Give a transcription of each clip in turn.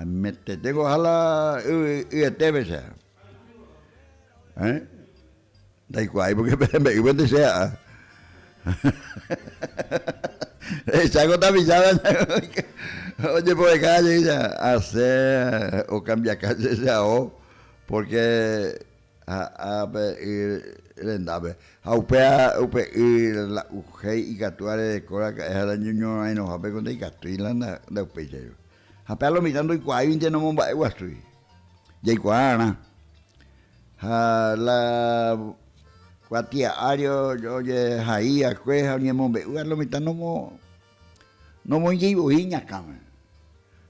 Metete ojalá y te besa. Da igual, porque me iba a decir. Esa cosa pisada. Oye, por calle ya hacer o cambiar calle ya o porque a rendabe. A upea la ujei y catuare de cora que es el niño ahí no hape con de catuila na de upea. Hapa lo mirando y cuál inte no momba eguastui. Ya iguana. La cuatia ario yo ye ahí a cueja ni mombe. Lo mirando no mo llevo iña cama.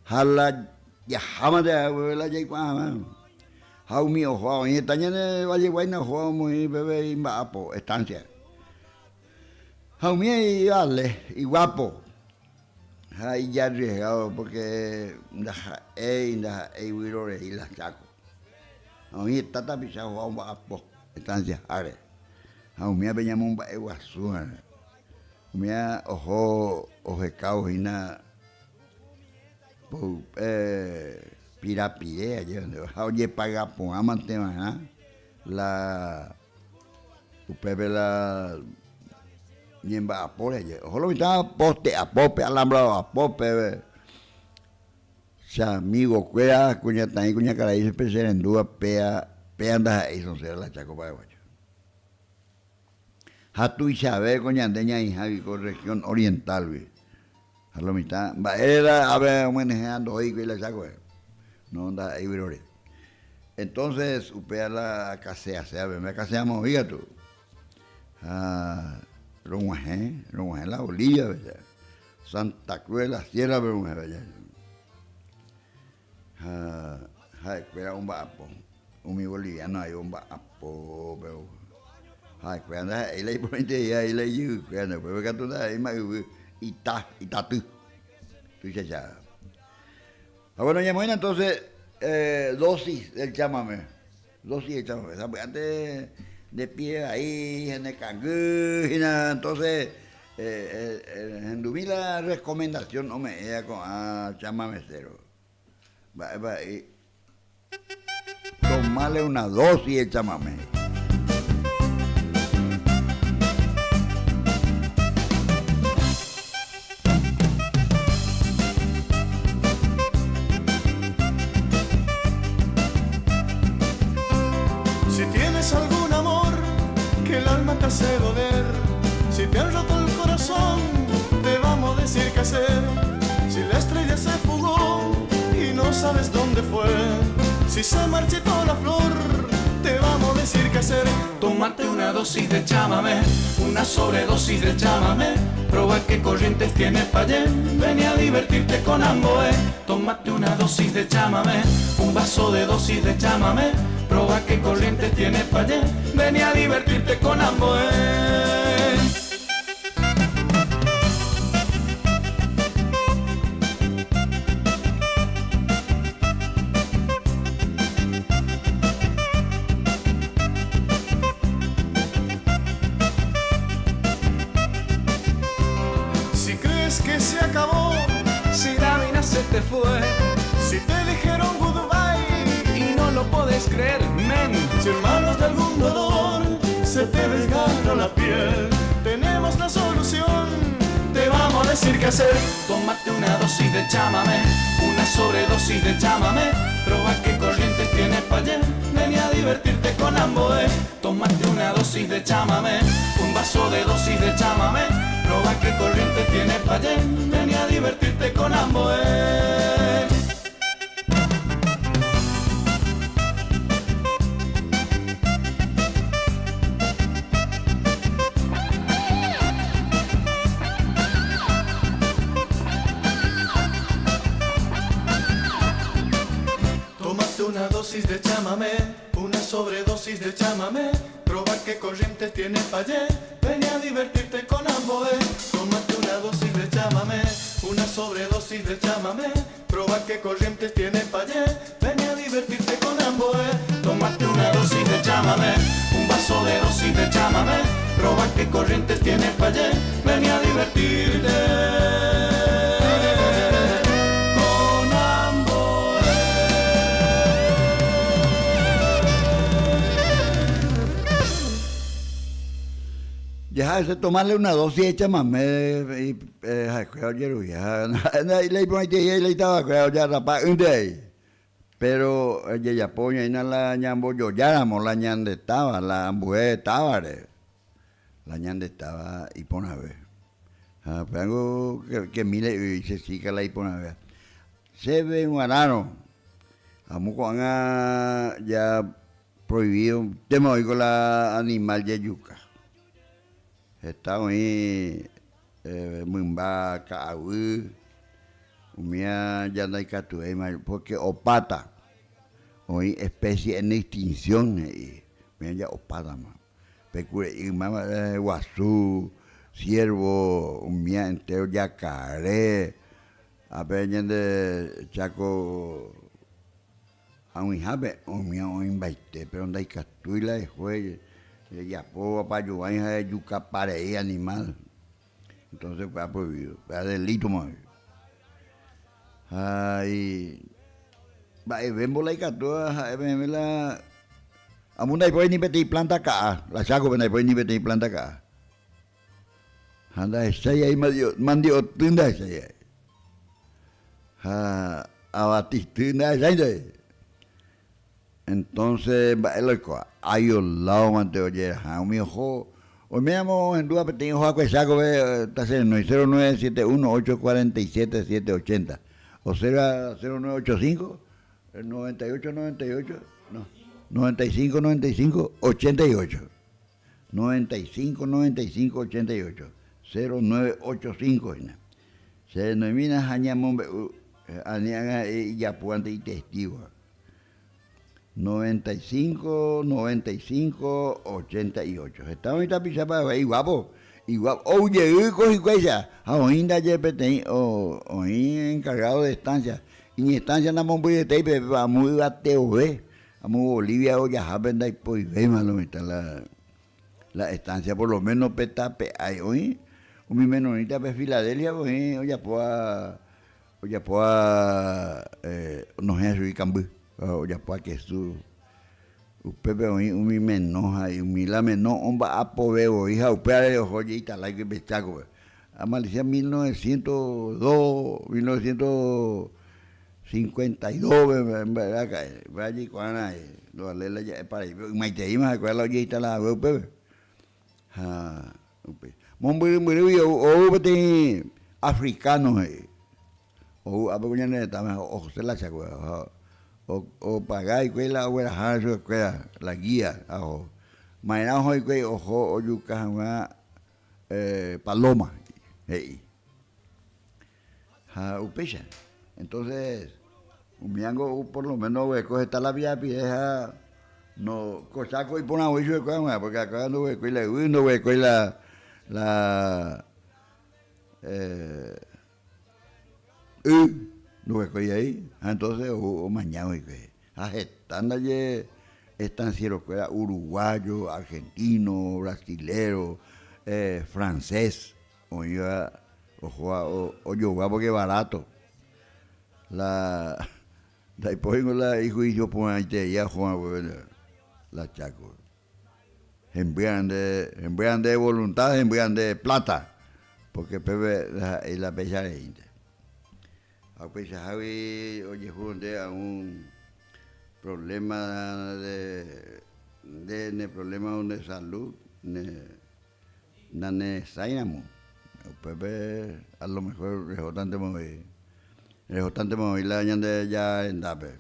Hala ya hama de la ya iguana. Hau mi ojo y tañane valle guayna ojo muy bebé y mapo estancia. Hau mi y vale y guapo. Hay ya arriesgado porque inda wirore y la chaco. A mí está tapizado a un bapo, estancia, are. A mí me llama un baeguazú. Me ojo cao y na pirapire allá donde oye paga por amante la upebe la Niemba apore je. Holo mita poste apope alambrado apope. Sa amigo cuea cuña tan cuña caray se peser en dúa pea anda ahí son ser la chaco para guacho. Hatu y sabe coña andeña y javi con región oriental vi. Holo mita va era a ver manejando hoy que la chaco. No anda ahí virore. Entonces upea la casea, me caseamos oiga tú. Ronguajé la Bolilla, ¿verdad? Santa Cruz de la Sierra, ¿verdad? Espera un vapo. Un boliviano hay un vapo, pero. Espera, ahí le ponte ahí le yu, espera, pues que tú ahí más tú. Tú ya. Bueno, ya bueno, entonces, dosis del chámame. Antes de pie ahí en el cangú, entonces en la recomendación no me ella con chámame cero. Va y tomarle una dosis de chámame. Hace doler. Si te han roto el corazón, te vamos a decir qué hacer. Si la estrella se fugó y no sabes dónde fue, si se marchitó la flor, te vamos a decir qué hacer. Tómate una dosis de chámame, una sobredosis de chámame. Proba qué corrientes tiene Payé, ven a divertirte con Amboé. Tómate una dosis de chámame, un vaso de dosis de chámame. Proba qué corrientes tiene Payé, ven a divertirte con Amboé. Si crees que se acabó, si la vida se te fue, si te dijeron goodbye y no lo puedes creer, men, si hermanos de algún dolor se te desgarra la piel, tenemos la solución, te vamos a decir qué hacer. Tómate una dosis de chámame, una sobredosis de chámame. Proba qué corrientes tiene Payé, ven a divertirte con Amboé. Tómate una dosis de chámame, un vaso de dosis de chámame. Proba qué corrientes tiene Payé, ven a divertirte con Amboé. Una dosis de chámame, una sobredosis de chámame. Proba qué corrientes tiene Payé, ven a divertirte con Amboé. Tómate una dosis de chámame, una sobredosis de chámame. Proba qué corrientes tiene Payé, ven a divertirte con Amboé. Tómate una dosis de chámame, un vaso de dosis de chámame. Proba qué corrientes tiene Payé, ven a divertirte con Amboé. Ya se tomarle una dosis de chamamé y creo que ya le ponía le estaba creo ya rapa un día. Pero ella ya ponía en la ñambo yo ya la ñande estaba la mujer estaba la ñande estaba y pone a ver. Pero que mire y se siga la y pone a ver. Se ve un arano. Vamos con ya prohibido. Tema hoy con la animal de yuca. Está ahí Mumba, Kaú, Umia, Yandaikatu, porque opata, hoy especie en extinción, mira ya opata más. Pecure, y mamá, guasú, ciervo, Umia entero, yacaré, apenas de Chaco, a un jabe, Umia, un baite, pero Yandaikatu y la de juez. Ya puedo para ayudar a yuca pareí animal. Entonces fue prohibido, fue delito más. Ay, vemos la icatua, la amunda y puede ni pedir planta acá, la chaco pero puede ni pedir planta acá. Anda esa ahí mandio tunda esa ahí. Abatistunda esa ahí. Entonces, hay un lado mante oye, mi ojo, hoy me llamo en duda, pero tengo ojo a saco, está haciendo 0971-847-780 o 0985 9898 no 9595 88 0985 se denomina Jañamón Aniaga y Yapuante y Testigo 95, 88. Estamos en Tapizapa, igual. Oye, coge cuella. Ainda ya petén, o encargado de estancia. Y en estancia andamos muy de teipe, vamos a TOV. Vamos a Bolivia, o ya jaben y pues ve malo está la estancia, por lo menos petape. Hay hoy, mi menonita de Filadelfia, o ya pueda, no es su cambio. Ya para que su Pepe un menoja y un la menor homba a poveo hija upea de joyita la que bechaco a Malicia 1902 1952 en verdad que allí cuando lo alela ya para y maite más acuerda joyita la Pepe muy o bete africano o a poco ya no está o se la chacua o pagar y que la huera la guía ajo mañana hoy que ojo o yuca paloma upecha entonces un miango por lo menos coge está la vía vieja no cosaco y pone a hueso de cama porque acá no ve que la no ve que la no es que ahí, entonces o mañana que están allí estancieros que era uruguayo, argentino, brasilero, francés, o yo porque barato. La después la hijo y yo por ahí ya Juan la Chaco. Envían de voluntad, envían de plata, porque Pepe la pecha de gente. A pesar de oye junte a un problema de problema de salud ne sainamo Pepe a lo mejor rejotante móvil la ñande ya en dape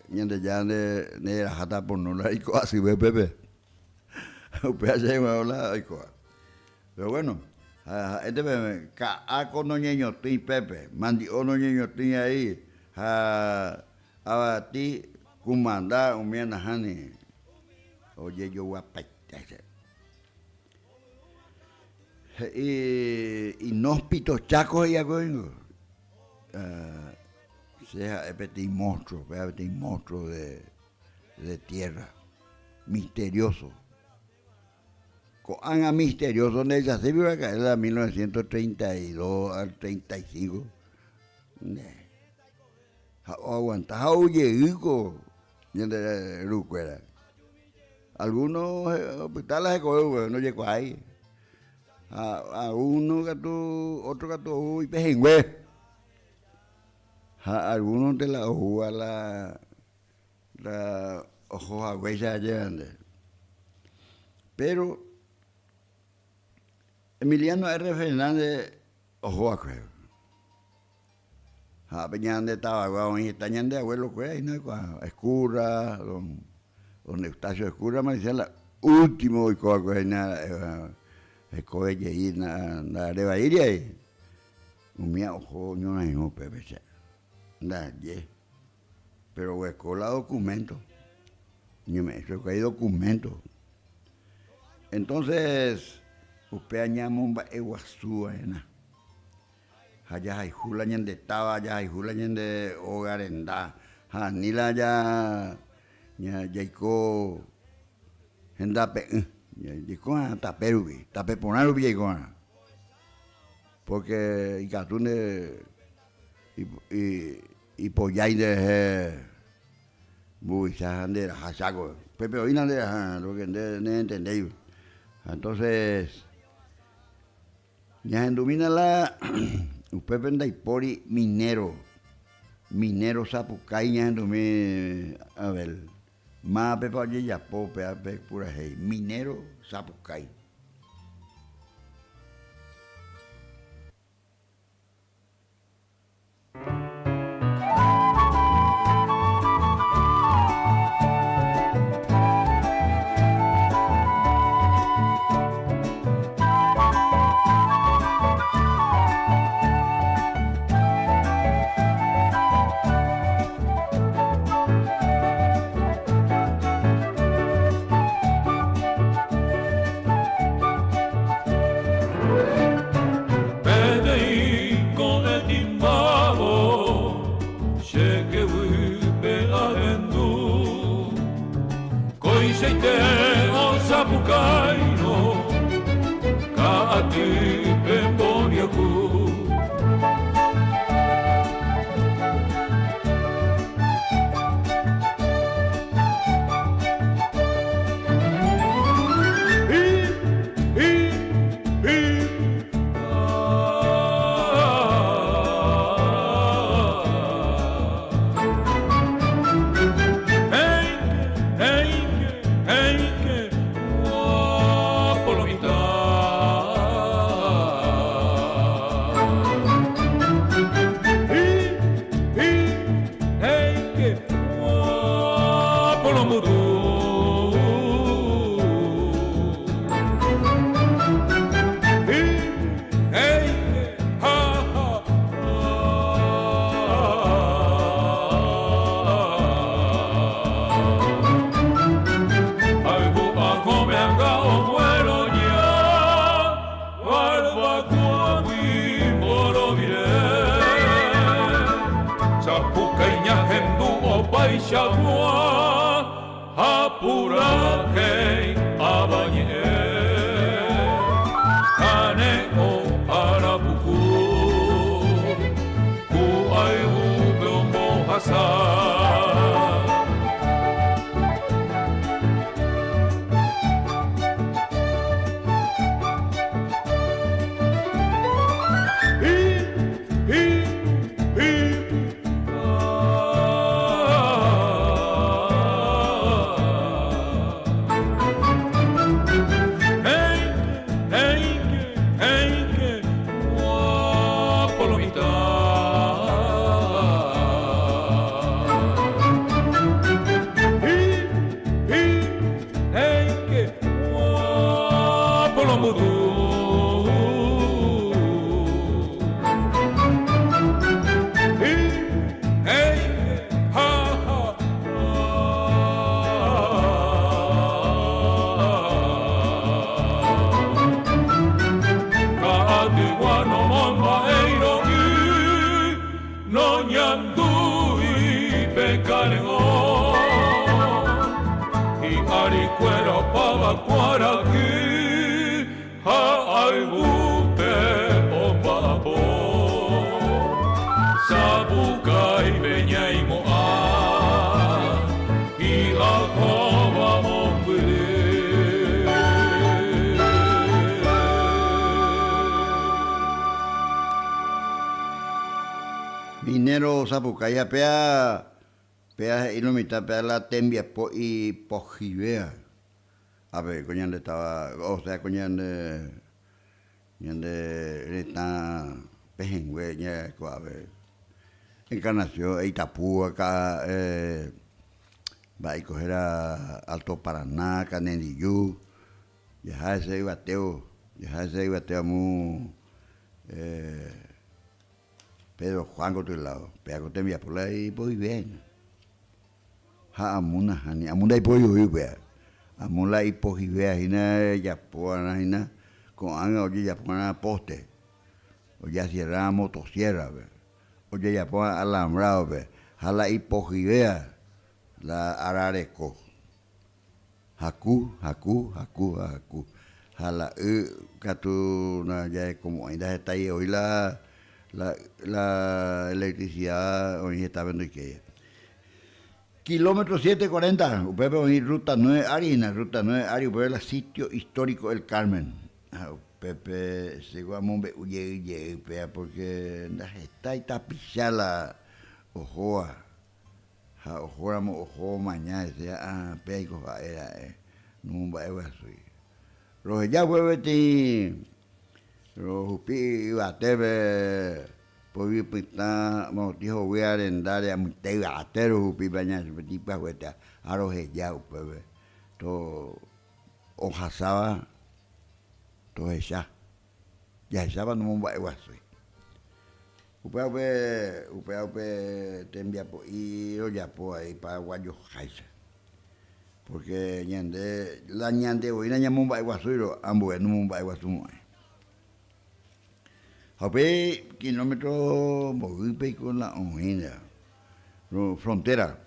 ñande ya ne jata por no la ico así ve Pepe Pepe se me habla ico pero bueno este bebé, caco no ñeño ti Pepe, mandi ono ñeño ti ahí, a ti kumanda umiana hani, oye yo guapete, y inhóspitos chacos y algo, sea este monstruo de tierra, misterioso. Coanga misterioso donde ella se vio acá en la 1932 al 35. Aguantaba oye hijo de Rucuera. algunos hospitales de coge, no llegó ahí. A uno gato, otro gato y pejengüe. Algunos de la ojo a la ojo a huella llevan. Pero Emiliano R. Fernández ojo a cueva. Peñan de Tabaguá, y estañan de abuelo cueva, y no Escurra, don Eustacio Escurra, me decía la último y coa cueva, escoge y na reba iria y un mía ojo no hay un pepe. Pero hueco documento. Yo me he que hay documento. Entonces, usted añamos un eguazú, allá hay jula de estaba, allá hay jula de hogarenda, nila ya yaiko hendape, yaiko taperubi, tapeponarubi yaiko, porque y catune y pollay de buisajan de hachaco, pepe oína de lo que no entendéis. Entonces, ya en domina la usted vende pori minero Zapucay ya en domina a ver, más pepe allí ya pope pura hey, minero Zapucay. Sapucay, Peña y Moa, y Jacoba Monguere. Minero Zapucaya pea ilumita pea la tembia y pojivea. A ver, coñan estaba, o sea, coñan de está pejengüeña, a ver. Encarnación, Itapú, acá, va a coger a Alto Paraná, Canendillú, ya ese bateo muy, Pedro Juan con tu lado, pega te envía por ahí, pues bien. Ha amuna, amuna y pues yo vea, amuna y pues vea, hina ya puana, hina con anga oye ya puana poste, o ya cierra motosierra, oye ya puana alambrado, jala y pues vea, la arareco, haku, jala catu na ya como ainda está ahí hoy la electricidad hoy está viendo que kilómetro 740, Pepe hoy ruta 9 Ari, ruta 9 Ari, Pepe el sitio histórico El Carmen. Pepe se guamón uye porque está y tapicha la ojoa. Ojo mañana sea peico era no va a ser. Los ya vuelve los pi batebe povi pita motivo voy a arrendar a mute atero pi bañar tipo hueta a los ya pues to hojasaba to esa ya estaba no va a ser. Upe te envía y lo ya po ahí para guayo jaisa. Porque la ñande hoy na llamó ba guasuiro ambo no ba guasumo. Hape kilómetro movipe con la ojina. Frontera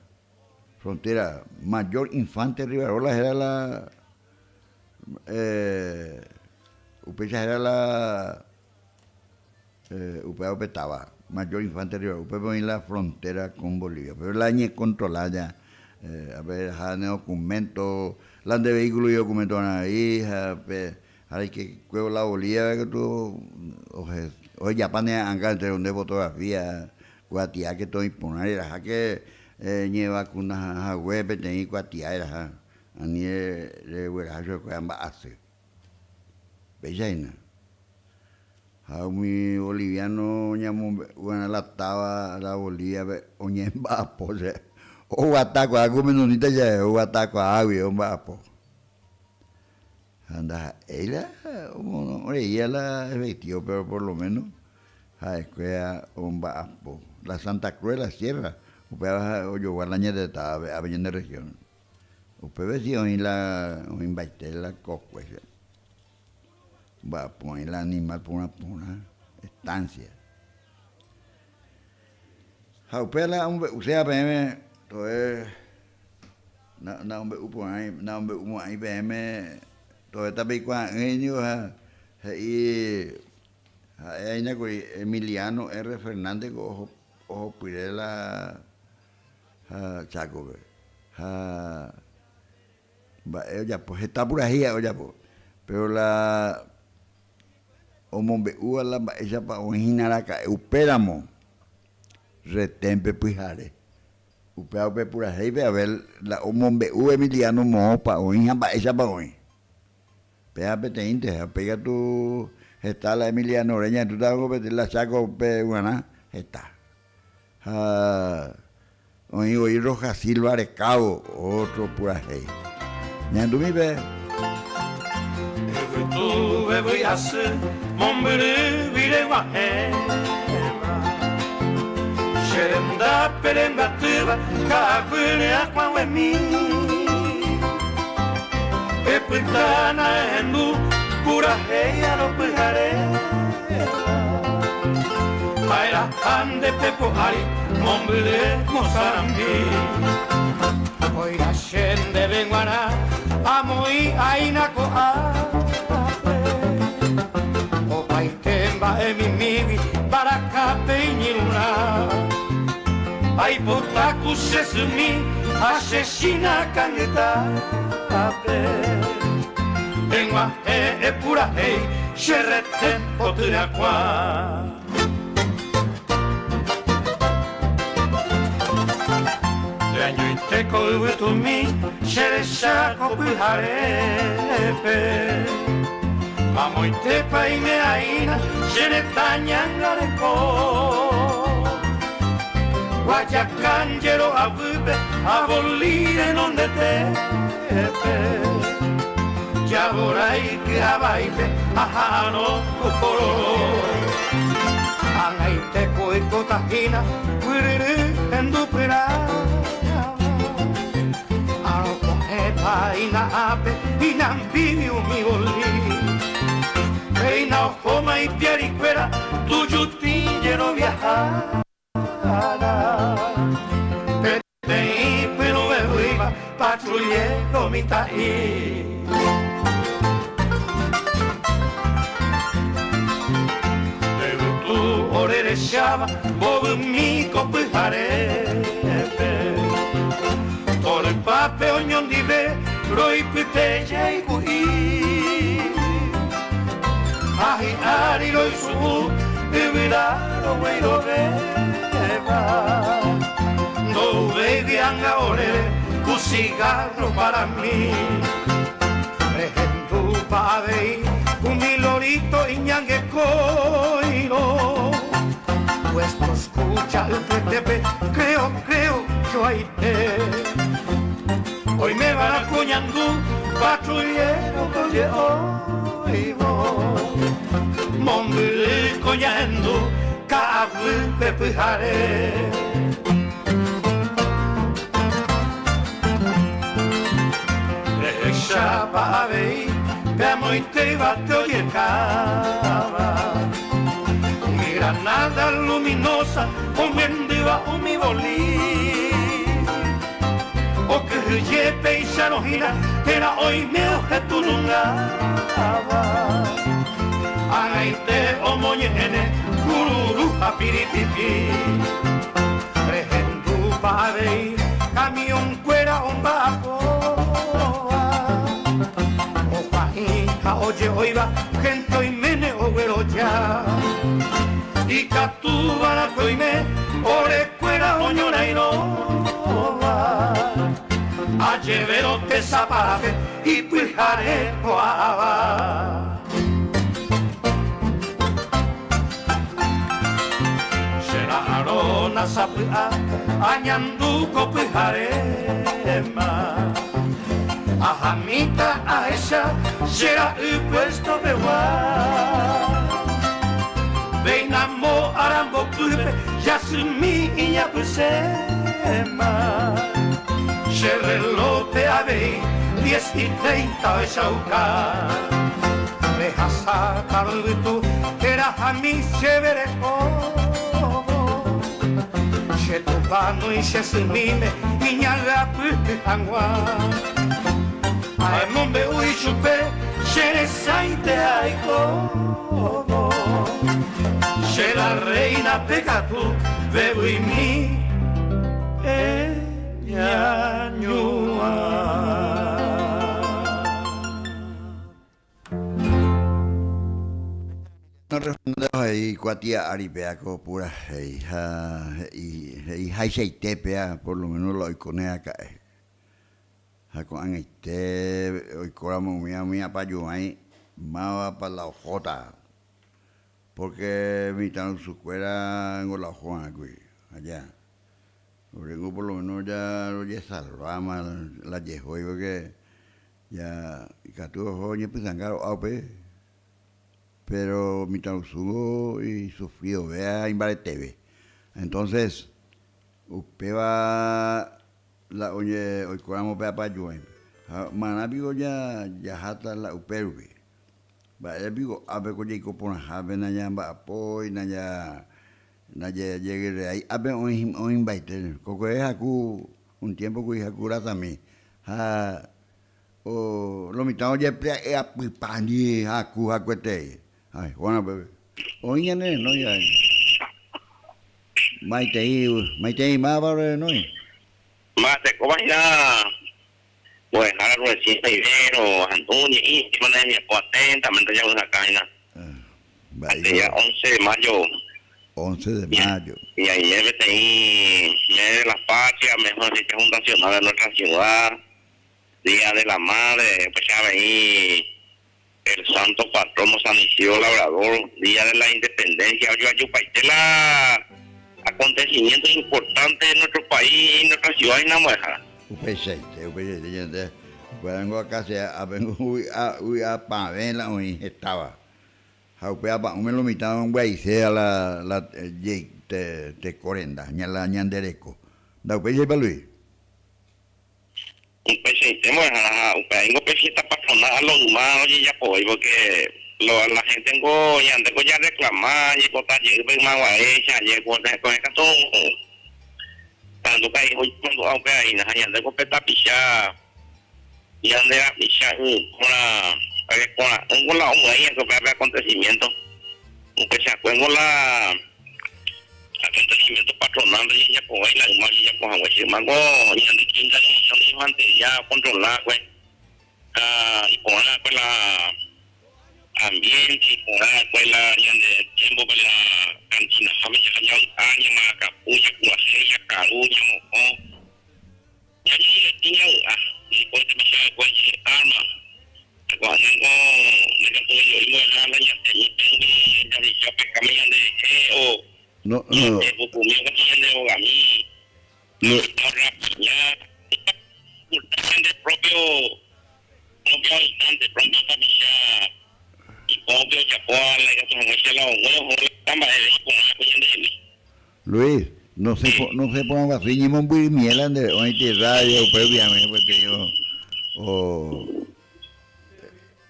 Mayor Infante Rivarola era la upecha era la Upe estaba Mayor Infante Rivarola, Upe en la frontera con Bolivia, pero la ñe controlada a ver, hay documentos, las de vehículos y documentos ahí, hay que cuero la Bolivia que tú, oye, ya pane acá entre donde fotografía, guatía que todo imponer, era que lleva con una web, tenía guatía, era, a ni de huerajo que amba hace, veis muy boliviano, ñamo, bueno, la taba, la Bolivia, oñe va pose. O ataco a menonita ya o ataco a agua un vapo anda ella ella la vestió pero por lo menos a escuela un vapo la Santa Cruz la sierra o yo guardaña de estaba a venir de región usted vecino en la en Baitela coco va a poner el animal por una estancia a usted la usted entonces, na un IBM, todo está bien con ellos, hay Emiliano R. Fernández, ojo, pide la Chaco, ya pues está por ahí, ya pues, pero la hombre la ella para un acá, upéramo, retempe pujare. Upe pura heibe a ver la hombre Emiliano mo pa oin hamba esa pa oin. Pega peteinte, pega tu está la Emiliano Oreña, tú tago la saco pe una está. Oin Roja Silva de Cabo, otro pura hei. Ñandu mi be. Tu voy a hacer, hombre vire guaje. Sherenda perenga tuba kakule akwa wemi Epitana endu pura heya lo pujare Aira ande pepo ari mombile mosarambi Oira shende venguana amoi aina ko ape Opa itemba emimibi baraka peñiruna Ai botaku sesumi asesina caneta ape Engua pura hei sherrete potura kwa te koivutumi sheresha kopuharepe Mamoite paime aina shenetanyangare-ko Guayacanjero avube abolire non de tepe Yaborai que abaite ajano kokoro Angaite koiko tahina wiriri endupira Aroko eta ina ape inambiu mi oli Reina ojoma y piaricuera tuyo tinjero viajar Petei pero arriba patrullero mi taí Deve tu orere shaba bobu mi kopuharepe Tore pape ognon dive roi piteja i gui Ahi ari roi su Eviraro weiro beba No baby anga orere Tu cigarro para mí Regentu pavei Un milorito iñangue coiro Puesto escucha el pretepe Creo yo aite Hoy me van a cuñandú Patrullero coye oigo Mombili coñando Cabu pepujare Shabavei Peamoite bateo y el cava Mi granada luminosa Un mendiva un mi bolí O que yepe y shanojina Era hoy mi objeto nunca Agaite o moñene Kururu apiritipi Regentu pavei Camión cuera un bajo Oye, oiva, gente hoy mene o güero ya Y catuba la coime, ore cuera oñona y no A llevero te zapafe y pujare coaba Será arona sapua, añanduco pujare más Ajamita a esa será el puesto de guay Veinamo arambo clube Yasumi y ya pusema Cherelote a vei 10 y 30 esa uca Deja sacar tu Era a mí chévere Chetubano y chesumime Y ñaga putangua Ay, mombe ui chupe, chere saite aiko Che la reina pecatu, bebu y mi ñañua No respondemos ahí, cuatía aripeaco pura, y haiseitepea, por lo menos lo iconea cae. Con hoy coramos mía para yo ahí, más para la ojota, porque mi tan su cuera en la ojona allá. Luego por lo menos ya lo ya salvamos la yejo porque ya y que tú oye pues angaro aupe, pero mi tan su y sufrió vea en TV. Entonces, usted va la oye hoy coramos para yo manabigo ya hata la uperbe ba bigo abe ko jiko pona habe na nyamba apoy na llegue ahí abe on invite ko haku un tiempo ko hakura también o lo mitad ya pre apipani haku hakwete ai wana bebe oña ne no ya maite ma bare no Más de cobaña, pues ahora recién primero, Antonio, y mana mi atenta, me ya una caña. Ya 11 de mayo. 11 de mayo. Y ahí me tenía mes de la patria, mejor fecha fundacional de nuestra ciudad, Día de la Madre, pues ya venir el santo patrono San Isidro Labrador, Día de la Independencia, la acontecimientos importantes en nuestro país, en nuestra ciudad y Namueja. Upechete, vengo acá, vengo a Pavela, hoy estaba. Haupea pa me lo mitad un güey sea la te corenda, la ñandereco. Da upeye pa Luis. Un presente, un presente patronal a los humanos y ya pues, porque la gente tengo ya reclamar y botar llegar más guaecha, llegar con esto tanto que hoy cuando aunque ahí na ya tengo peta picha y ande a picha con la ahí que para acontecimiento un que se acuerdo la acontecimiento patronal de ya pues la imagen ya pues agua se mango y ande quinta ni antes ya controlar pues y poner pues la ambiente y poner pues la de tiempo pues la cantina familia ya año más capucha cuaseya caruña moco ya tiene y después te pasa pues arma cuando de que puedo yo iba a la ya tengo de ya pescamilla de o No, comió que tiene de a mí ahora ya el propio habitante pronto ya y propio ya pueda la que se la huevo la cama de Luis, no se ponga así, ni me voy miel de hoy te radio, pues obviamente pues te yo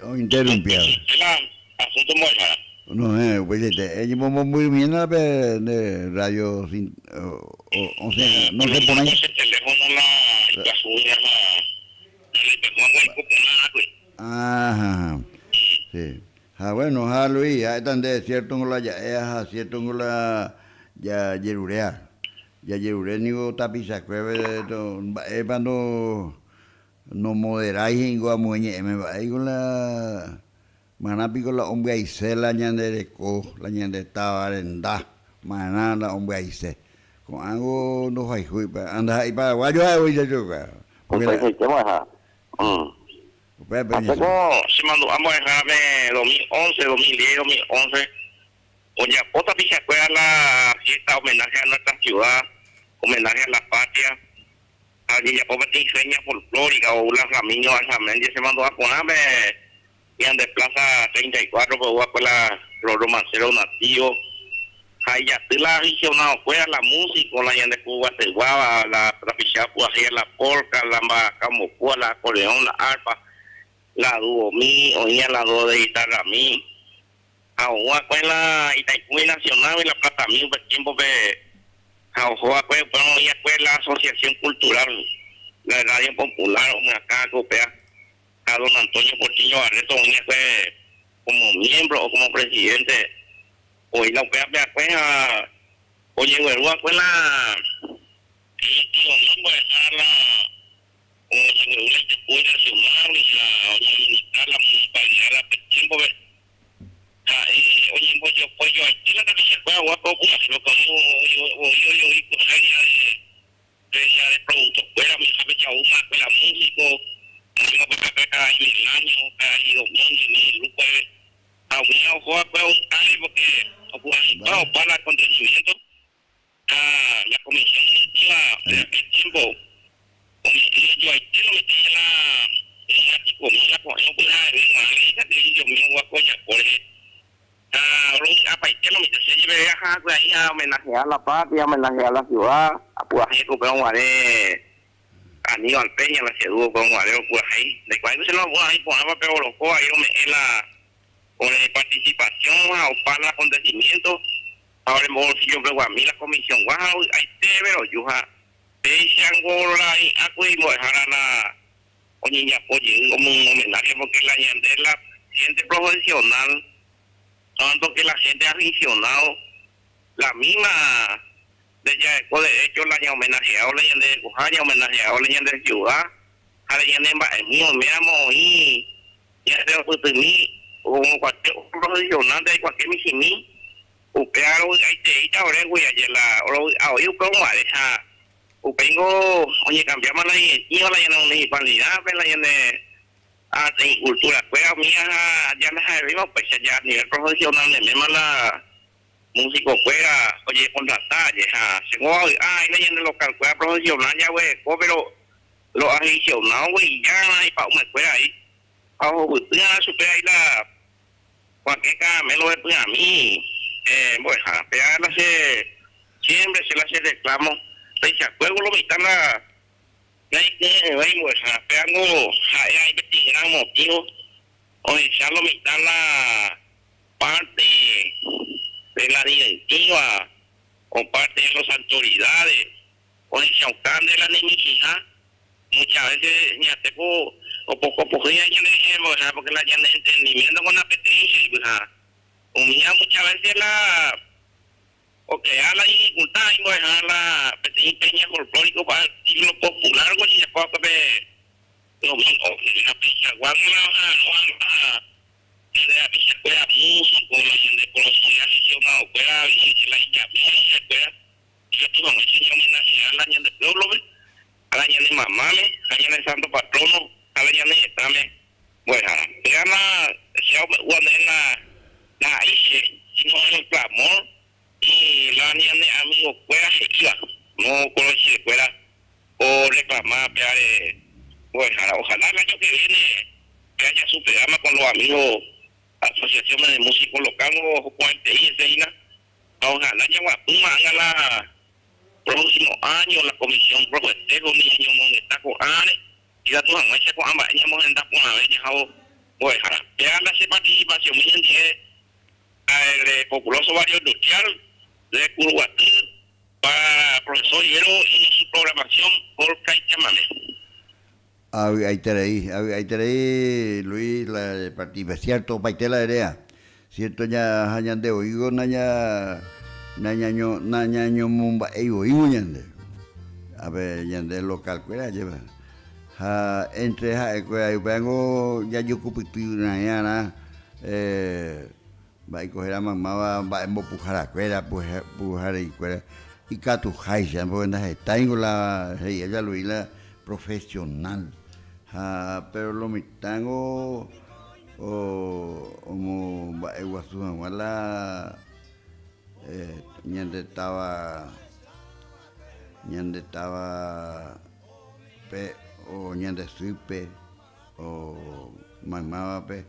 o interrumpía. Asunto muerta. No, pues ella me muy bien de radio sin o sea, no se pone el teléfono la suya ajá. Sí. Ah, bueno, Luis, ya están de cierto con la ya cierto con la ya yerurea. Ya yerure ni go tapisa cueve cuando no moderáis en guamuñe me va con la manapi con la hombre aise la ñandereco, la ñande tabarenda, maná la hombre aise. Con algo no hay anda ahí para guayo ahí ya yo. Porque ¿qué más? Se mandó vamos a dejarme 2011, 2010, 2011. Oye, otra picha fue a la fiesta homenaje a nuestra ciudad, homenaje a la patria. Allí ya pobre enseña folclórica o la Ramiro Alzamendi se mandó a ponerme y en de Plaza 34 pues voy a los romanceros nativos. Ahí ya estoy la aficionado fue a la música, la gente de Cuba se guava, la trapichapua, la polca, la macamopua, la acordeón, la arpa, la dúo mi, oía la dúo de guitarra mi. Ahora pues la Itaipuy Nacional y la Plata Mío, pues tiempo que ahora pues la Asociación Cultural, la Radio Popular, acá copia a don Antonio Portillo Barreto, pues como miembro o como presidente. Hoy la UPA pues oye Huerúa pues la nacional y la municipalidad la tiempo oye pues yo aquí la camisa pues guapo lo que yo de productos fuera mi sabe ya una pues la música cada año cada domingo mi grupo a un juego pues un tal porque ocupado para el acontecimiento la comisión directiva de aquel tiempo yo ahí lo metí la comida con no pude ver que yo me voy a coñar porque lo metí se lleve ahí a homenajear a la patria, homenajear a la ciudad, a Puaje con un guaré Aníbal Peña, la ciudad con un guaré Puaje de cuál se lo voy a ir poner pero lo cojo ahí con la participación o para el acontecimiento ahora en bolsillo pero a mí la comisión wow ahí te veo yo te angola y acuerdo dejar la oye ya oye como un homenaje porque la gente es la gente profesional tanto que la gente aficionado la misma de ya de hecho la haya homenajeado la gente de Cojaya homenajeado la gente de ciudad a la gente en mío me amo y ya tengo que tener como cualquier profesional de cualquier misimí o pegar ahí te ahora güey ayer la o yo como esa Upengo, oye, cambiamos la directiva, la llena municipalidad, la llena de cultura, pues a mí ya las arriba, pues ya a nivel profesional, de misma la músico fuera, oye, contratar, ya, según, la llena local, fuera profesional, ya, güey, pero los aficionados, güey, ya, y para una escuela ahí, abajo, pues, supera ahí la, cualquier camelo de, pues, a mí, bueno, pero siempre se le hace reclamo, pues, se acuerdo lo que están la pegando hay gran motivo o ya lo mitad la parte de la directiva o parte de las autoridades o el chaucán de la necesidad muchas veces ya tengo o poco a poco ya dejemos porque la ya entendimiento con la petricia o mira muchas veces la o crear la dificultad y dejar la pequeña folclórico para el siglo popular, pues ya puedo ver lo mismo, la pizza, guarda la pizza, fuera músico, la gente por los aficionados, fuera la hinchapilla, fuera, y yo tuve mucho homenaje a la gente de pueblo, a la gente de mamá, a la gente de santo patrono, a la gente de estame, bueno, ya la hice, si no es el clamor, y la niña de amigos fuera se iba, no conocí escuela o reclamar, ojalá el año que viene que haya su programa con los amigos, asociaciones de músicos locales o cuanteí, ojalá ya Guapuma haga la próximo año la comisión profetejo ni año donde está con ANE y la tuya no es con ambas años en la con a ver ojalá ya la participación miren el populoso barrio industrial de Curuguatú para profesor Hierro y su programación por Caichamane. Ahí tenéis, Luis, la participación, todo paite la idea. Cierto, ya hayan de oído, naña mumba, oído, yande. A ver, yande local, cuera, lleva. Entre, vengo, ya yo cupitu, nañana, va a coger a mamá, va a empujar a cuera, pujar y cuera. Y catu jaisa, porque tengo la, ella lo la profesional. Pero lo me tengo, como va a guasuma, la, ñande estaba, pe, o ñande supe, o mamá, pe.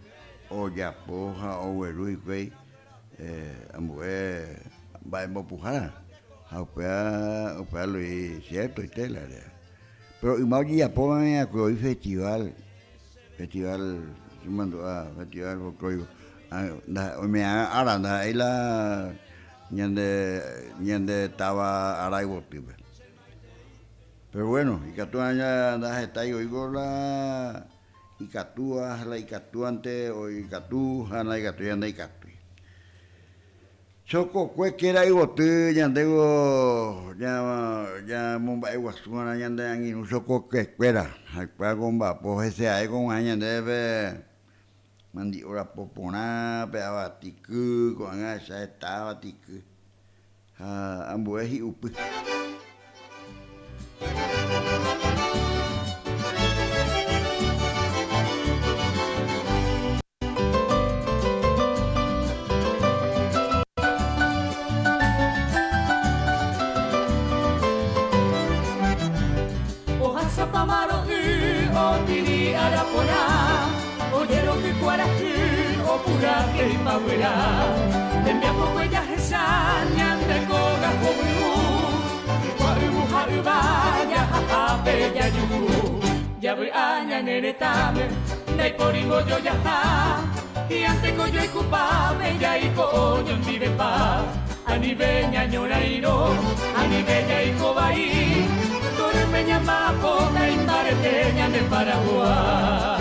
O yapoja o huerui güey amue va a empujar a lo cierto y tela pero y más ya pongan a hoy festival mando a festival folclórico me aranda ahí la ñande estaba araibo pero bueno y que tú andas está ahí oigo la Icatúa, la Icatuante, o Icatú, la Icatuyanda, Icatú. Choco, cualquiera y bote, ya tengo, ya mumba y guasuna, ya tengo un choco que espera, para comba, pues ese hay con año debe, mandi ora popona, peaba tiku, con esa estaba tiku, ambueji upi. Que imabuela, de mi apoyo ya hesañan de coga como y cuaru harubaya jajape ya yu, ya voy aña neretame, de porimo yo ya ha, y ante coyo y culpable ya y coño en vive pa, a nivel ñañora y no, a nivel ya y cobaí, torre peña mapona y mareteña de Paraguay.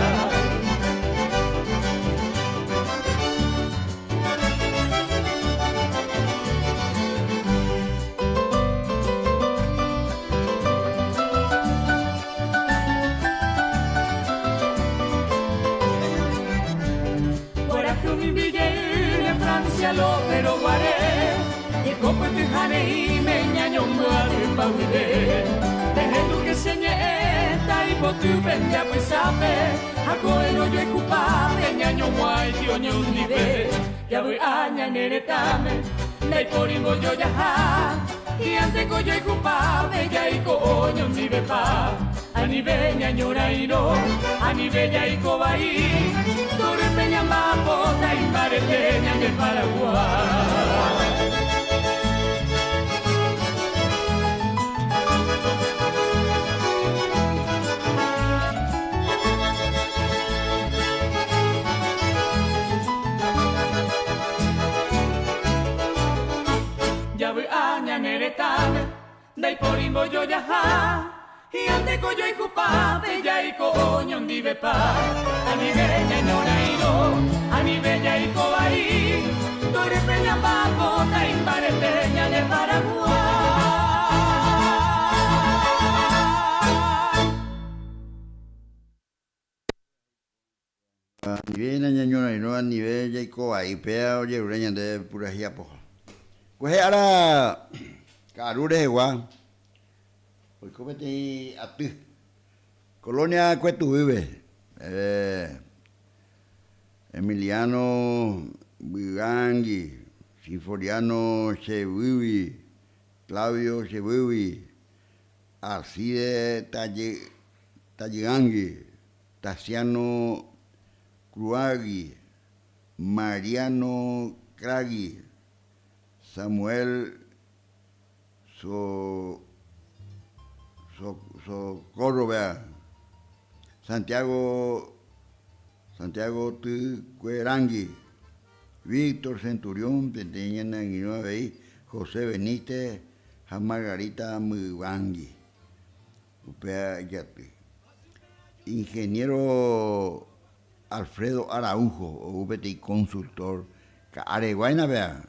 Lo pero guaré y copo te jare y me ñaño muere pa' huide tuve ya pues sabe akoeno yo ekupabe ñaño muay tío ñundibe ya voy aña neretame dai porimbo yo ya ha y ante ko yo ekupabe ya iko ñundibe pa anibe ñañora ino anibe ya iko bai tore peña mambo dai mare peña en el Paraguay. Neretame, dai porimbo yo ya ha, y ante ko yo ikupabe ya iko ñondive pa, anibeña no nairo, anibeña iko bai, tore peña papo, dai mareteña de Paraguay. Anibeña ñaño nairo, anibeña iko bai, pea oye ureña de pura poja. Pues ahora Carure Gua, hoy comete a ti. Colonia Cuetu vive. Emiliano Bigangui, Sinforiano Chevivi, Claudio Chevivi, Alcide Tallegangui, Tassiano Cruagui, Mariano Cragui, Samuel Socorro, Santiago Tucuerangui, Víctor Centurión, José Benítez, Margarita Mubangui, Ingeniero Alfredo Araujo, UPTI consultor, Areguaina, vea.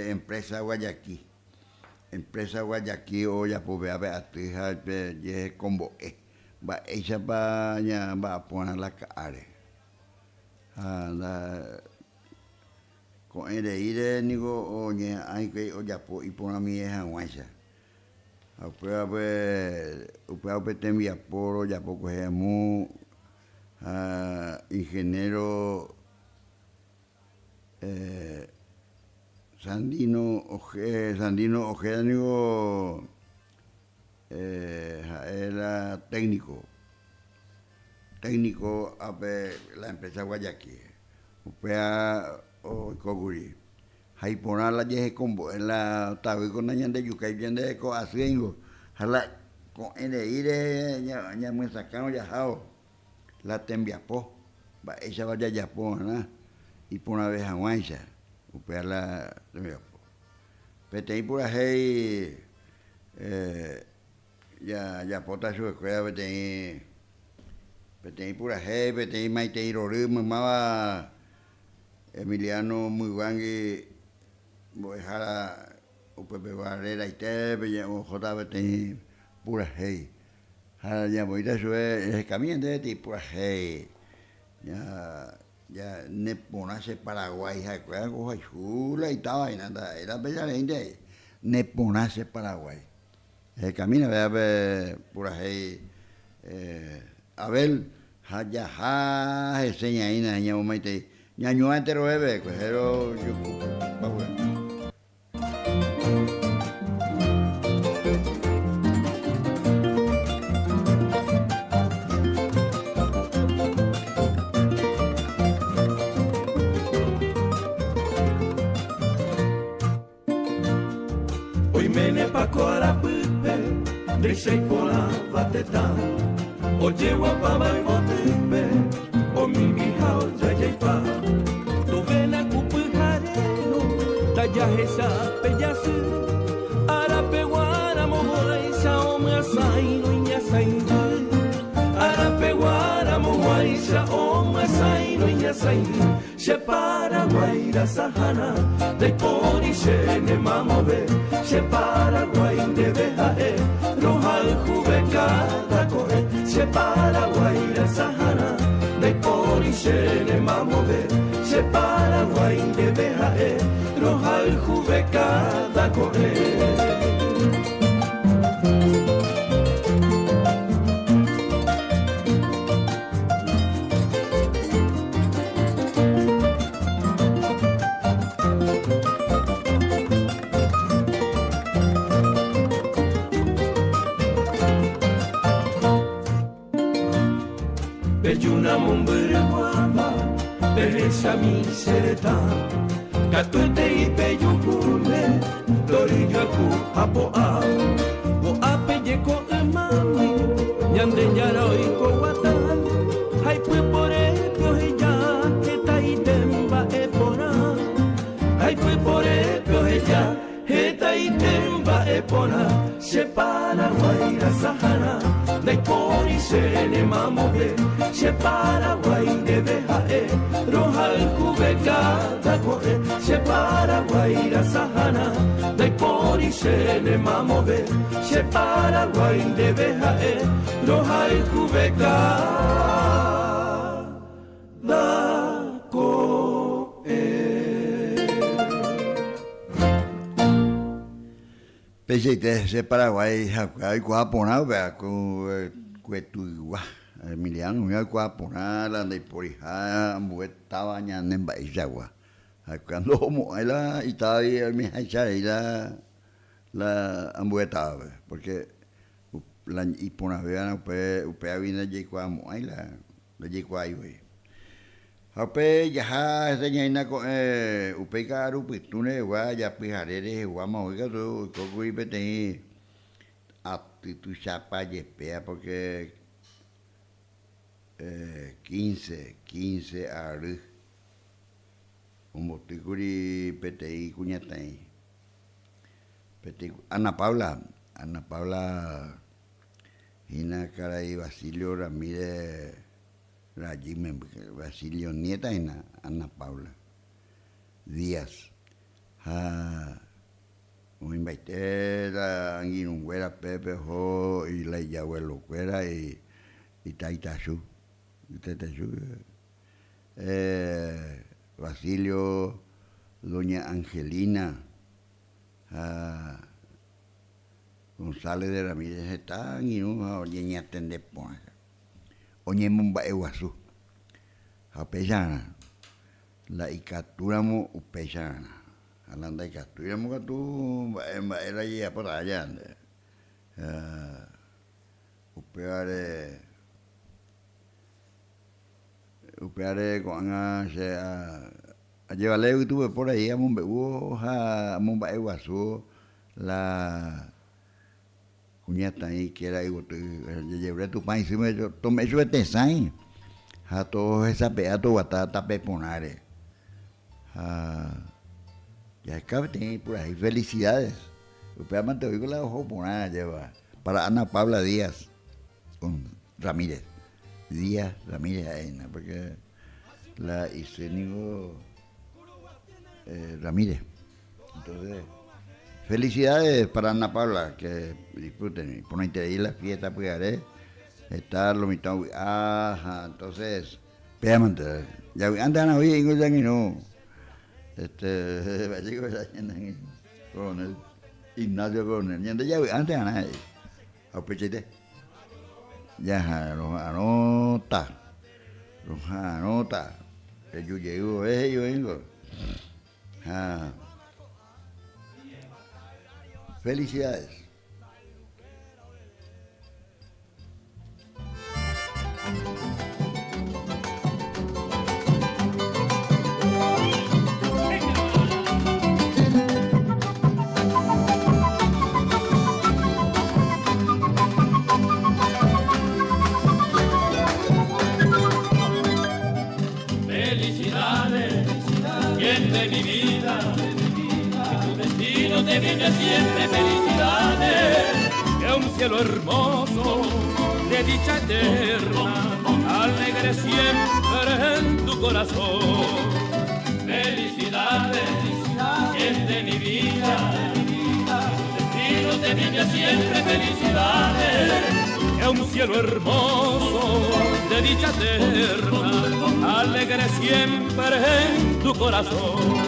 Empresa Guayaquil o ya pues vea Beatriz ye combo va ella va a poner la care con el ire nigo oye hay que o ya pues y poner mi hija guacha pues te envía por ya poco es muy ingeniero Sandino Ojeda digo, era técnico a la empresa Guayaquil. Upea o Coguri. Hay poner la yeje combo en la tabi con la de yucay de co asiengo. Hala con ire ya me sacaron ya jao. La tembiapo. Va ella vaya ya po, ¿no? Y por una vez a Guancha, upea la Petei por ahí, ya pota su escuela, petei por ahí, petei maitei roru, mamá Emiliano Mubangui, voy a dejar Pepe Barrera y te, o J. Petei por ahí. Ya voy a subir el camino de ti por ahí. Ya Neponase Paraguay, algo chula y estaba y nada, era bella gente. Neponase Paraguay. El camino vea por ahí, Abel, ya enseña ahí, ña momaite, ñaño antes lo bebe, cojero yucu, Dice pola bateta, oye guapaba y motipe, o mi hija o yayaipa. Tu vena cupujareno, tallajesa peyasu, arapeguara momoraisa o masaino y ñasaindu. Arapeguara momoraisa o masaino y ñasaindu. Se Paraguaira sahana, de pori se ne mamove, se Paraguay de bejae. Rojal jubecada corre, se Paraguaira sahana, de Poricene mamove, se Paraguay de bejae, Rojal jubecada corre. Peyuna mumbere guapa, pereza mi sereta. Catuete y peyucule, torillo acu apoa. O apelleco mami, ñande yaro y coguatán. Hay pues por ello ella, eta y temba epona. Hay pues por ello ella, eta y temba epona. Se para guaira sahana. Dai pori se ne mamove, se para guai de bejae, roja el cubecada corre, se para guaira sahana. Dai pori se ne mamove, se para guai de bejae, roja el cubecada corre. Peseite se Paraguay hay cuaponado vea con cuetuigua Emiliano me cuaponada la de porija muetaba ñan en Baizagua cuando como ela estaba ahí mi hacha y la ambuetaba porque la y pona vean upe viene de cuamo ahí la de cuai Ape ya señaina ko upe karu pitune wa ya pijarere wa moiga do kokui pete ati tu chapa yepea porque 15 aru un boticuri pete cuñatai pete Ana Paula Hina Caray Basilio Ramírez Rajime, Basilio Nieta y Ana Paula Díaz. Me invité a Anguinunguera, Pepe, Jo, y la Yahuelo Cuera y Taitachu. Basilio, Doña Angelina, González de Ramírez está en Anguinunguera, Oñeña Tendepona. Oñe mumba eguasu, apesana, la ikaturamo upesana, alanda ikaturamo katu, era ya por allá, upeare con a llevarle y tuve por ahí a mumba eguasu, la cuñata ahí que era igual llevé tu país y me tomé su tesain a todos esa peato batata peponare ya escape por ahí felicidades usted me te oigo la ojo ponada lleva para Ana Paula Díaz con Ramírez porque la Isenigo Ramírez entonces felicidades para Ana Paula, que disfruten. Por no interés la fiesta, pues haré estar lo mitad. Entonces, péamante. Ya antes Ana hoy en el no. Vallejo Coronel Ignacio Coronel. Y antes ya antes Ana. Apechete. Ya los anota. Que yo llego, yo vengo. Felicidades. Felicidades, bien de mi vida. Te viene siempre felicidades, que un cielo hermoso de dicha eterna, alegre siempre en tu corazón. Felicidades, de mi vida, destino te viene siempre felicidades, que un cielo hermoso de dicha eterna, alegre siempre en tu corazón.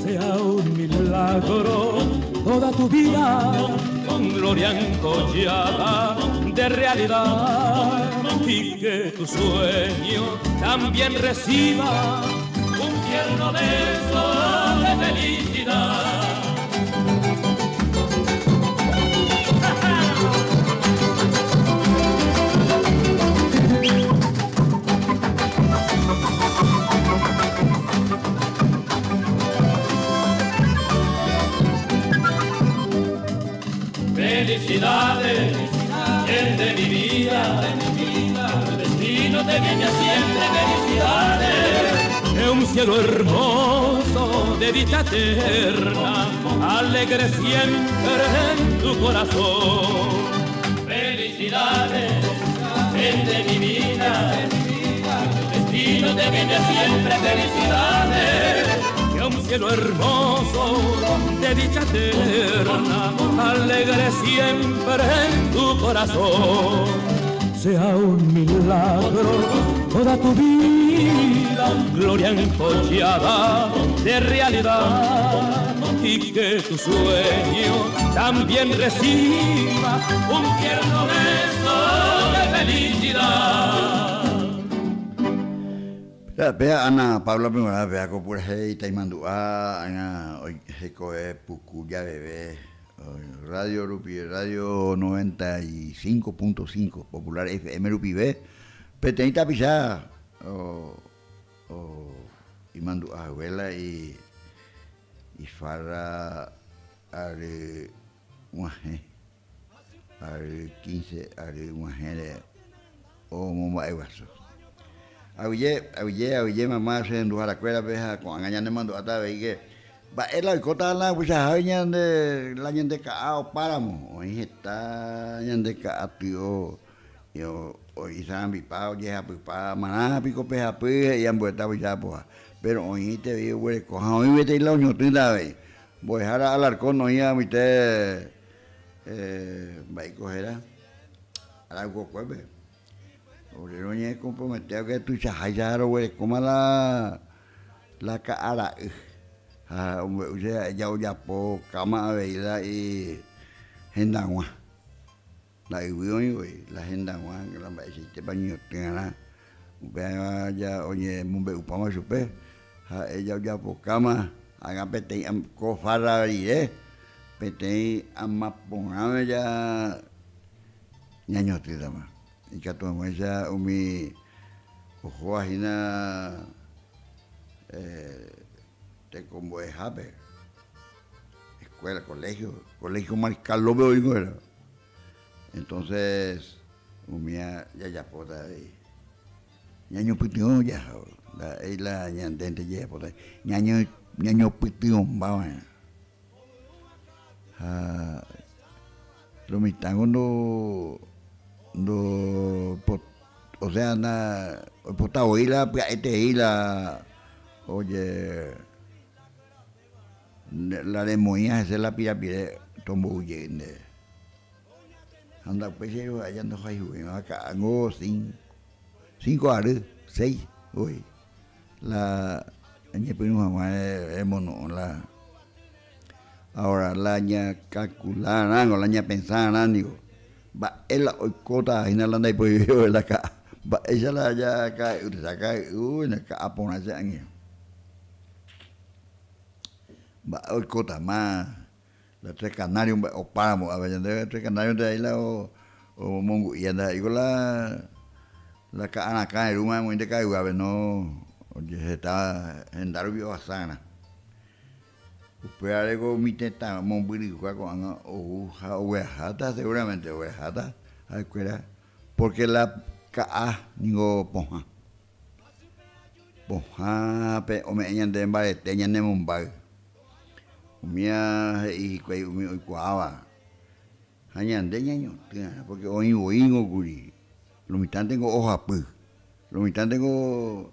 Sea un milagro toda tu vida, con gloria encollada de realidad, y que tu sueño también reciba un tierno beso de felicidad. Felicidades, el de mi vida, tu destino te viene siempre felicidades. Es un cielo hermoso de dicha eterna, alegre siempre en tu corazón. Felicidades, el de mi vida, tu destino te viene siempre felicidades. Es un cielo hermoso de dicha eterna, alegre siempre en tu corazón. Sea un milagro toda tu vida, gloria encollada de realidad, y que tu sueño también reciba un tierno beso de felicidad. Vea Ana Pablo primera vea ko por hey taimandua ana hoy heko pukuya bebé Radio Rupi Radio 95.5 Popular FM Rupi B petenita pisa y mandu abuela y farra al muaje al 15 al muaje o moma ewaso Auye mamá se enduja la cuerda peja con engañando mando hasta ve que va el alcota la pucha hañan de la ñande cao páramo hoy está ñande ca tío yo hoy sambi pao ya pa maná pico peja pe y ambueta ya pues pero hoy te veo güey coja hoy vete la ño tinda ve voy a al arcón no ya mi te va a coger algo cueve Obrero ñe comprometido que tú chajayaro güey como la cara o sea ya po cama veida y hendangua la iwioni güey la hendangua que la va a te baño tenga vea ya oye mumbe upama supe ella ya po cama haga pete ko farra ire pete amapongame ya ñaño te dama y que tu mujer umi ojo ajina te como es jabe escuela colegio Mariscal lo veo digo era entonces umia ya poda ñaño pitión ya la ñandente ya poda ñaño pitión va lo mitango no o sea na pota oíla oye la de moñas es la pirapire tombo huyende anda pues yo allá no hay acá hago 5 años 6 hoy la ñe pinu mamá es mono la ahora la ña calcular la ña pensar digo va ella hoy cota y no la anda pues yo la acá va ella la ya acá na ka apona ya ngi va hoy cota más la tres canarios o páramo a ver de tres canarios de ahí la o mongo y anda igual la ka acá en Roma muy de acá igual no oye está en Darubio Asana Pero algo mi teta mombiri con hata seguramente hata acuera porque la ka ningo poja pe o me ñande mbare te ñande mumbai mia y kwai umi kwaba hañande ñaño porque hoy guri lo mitad tengo hoja pu lo mitad tengo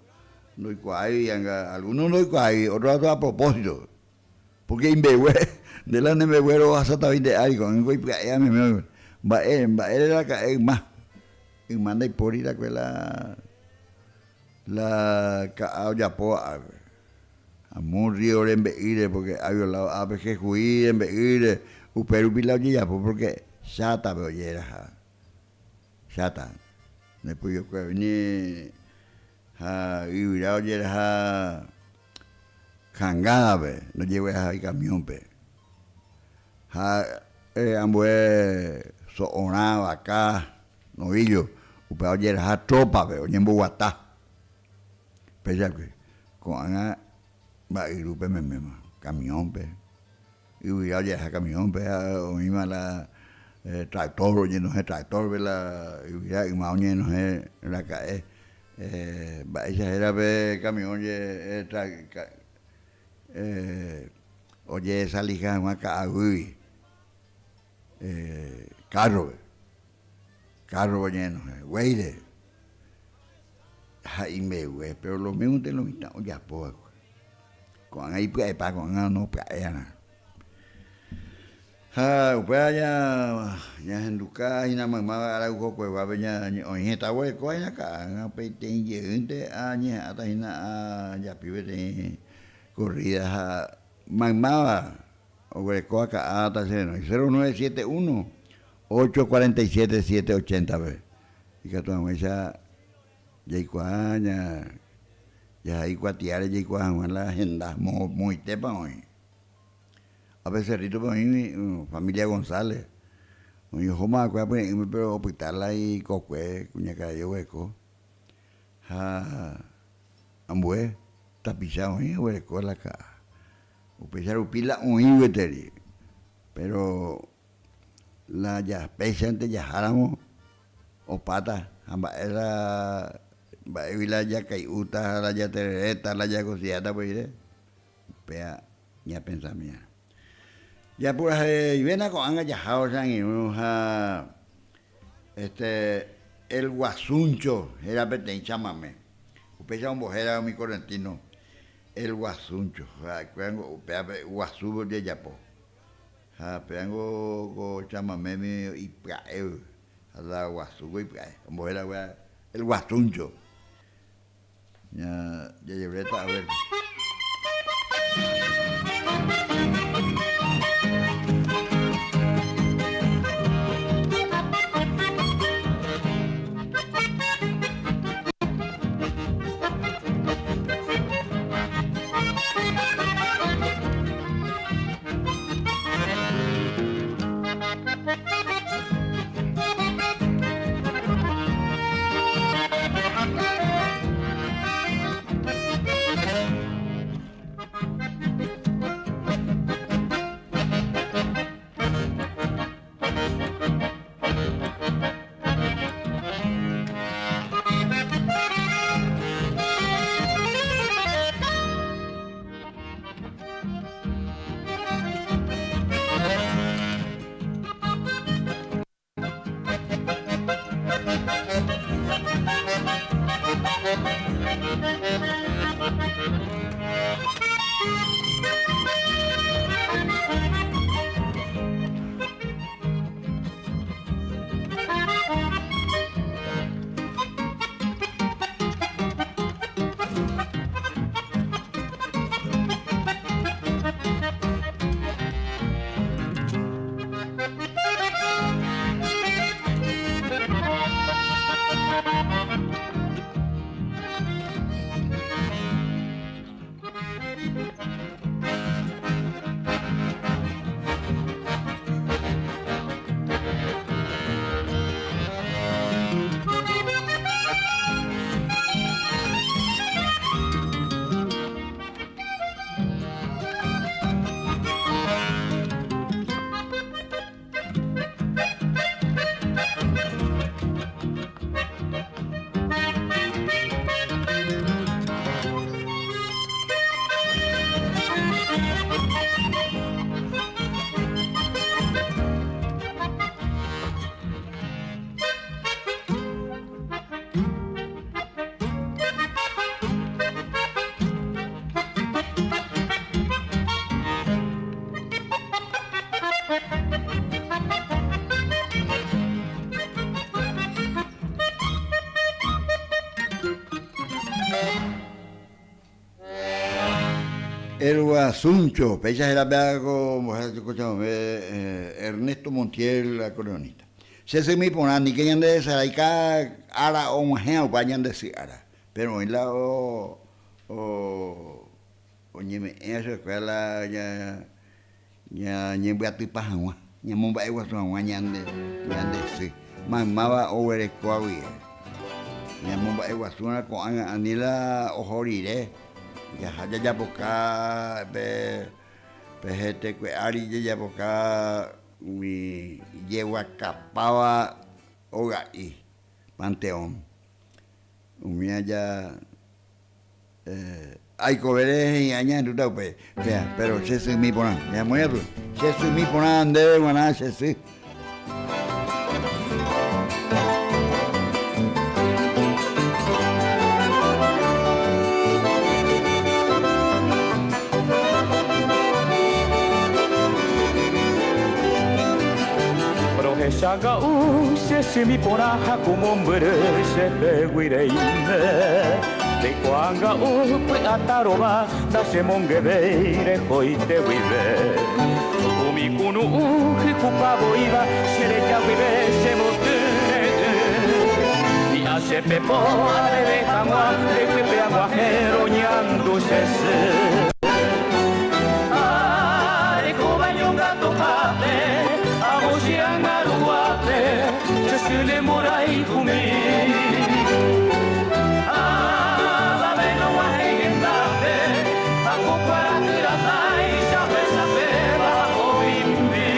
no kwai algunos no kwai otros a propósito porque imbewe de la nemewero hasta 20 algo en voy ya me va la ka más y manda y por ir a la ka ya po amor río en beire porque hay la ave que juí en beire u peru bila ya porque chata beoyera chata después yo que vine y mira oyera Cangada, no llevé a camión, pe. Ambue soonaba acá, novillo, upeo ayer tropa, pe, oye en Bogotá. Pese que con ana va a ir upe camión, pe. Y voy a ayer camión, pe, o misma tractor, oye, no es tractor, vela, y más oye, no es la cae. Esa era ver camión, oye, oye, esa lija es una caagui, carro, oye, no es, güey, ahí me güey, pero lo mismo te lo mismo, ya poco. Con ahí pues para con no pues nada. Pues ya en Ducá y nada más ahora un poco va a venir hoy está bueno coi acá no pe ten gente aña hasta ya pibe de corridas mamá o hueco acá hasta 0971 847 780 ve y que todo esa ya cuaña ya hay cuatiare ya cuaña la agenda muy tepa hoy. A veces rito para mí, familia González. Un hijo más, pero hospital ahí, coque, cuñaca de hueco. Ambue, tapizado, hueco la cara. Upezar upila un hijo pero la ya pesa antes ya jaramos, o pata, ambas era, la ya cayuta, la ya terereta, la ya cosiata, pues iré. Pea, ya pensamiento. Ya pues y ven a con anga yajao san y el guasuncho era pertenece a mamé. Upesa un bojera mi correntino. El guasuncho, cuando guasubo de yapo. Peango go chamamé mi y prae. La guasubo y prae. Bojera el guasuncho. Ya llevé a ver. El Guasuncho, Pecha era como Ernesto Montiel, acordeonista. Se me pone ni que hayan de Saraica, ara o mujer, vayan de Ara. Pero en la ñeme, esa escuela ya ñembe a tu paja, ñemomba igual son ñande sí. Mamaba over el coavi. Ñemomba igual son con anila ojorire. Ya poca gente que ari ya poca mi Yehuacapaba Ogaí, Panteón. Umia ya hay coberes y años en tu pues, pero se soy mi ponan, ya muy bien, se soy mi ponan de buena se soy. Saga se simi poraha como hombre se peguireine de cuanga pe ataroba da se mongebeire hoite vive umi kunu hikupa boiva se le javive se motere y hace pepo ale de jamua de pepe aguajero ñando se le morai kumi la veno wa hendape aku para tiratai sabe sabe ba oimbi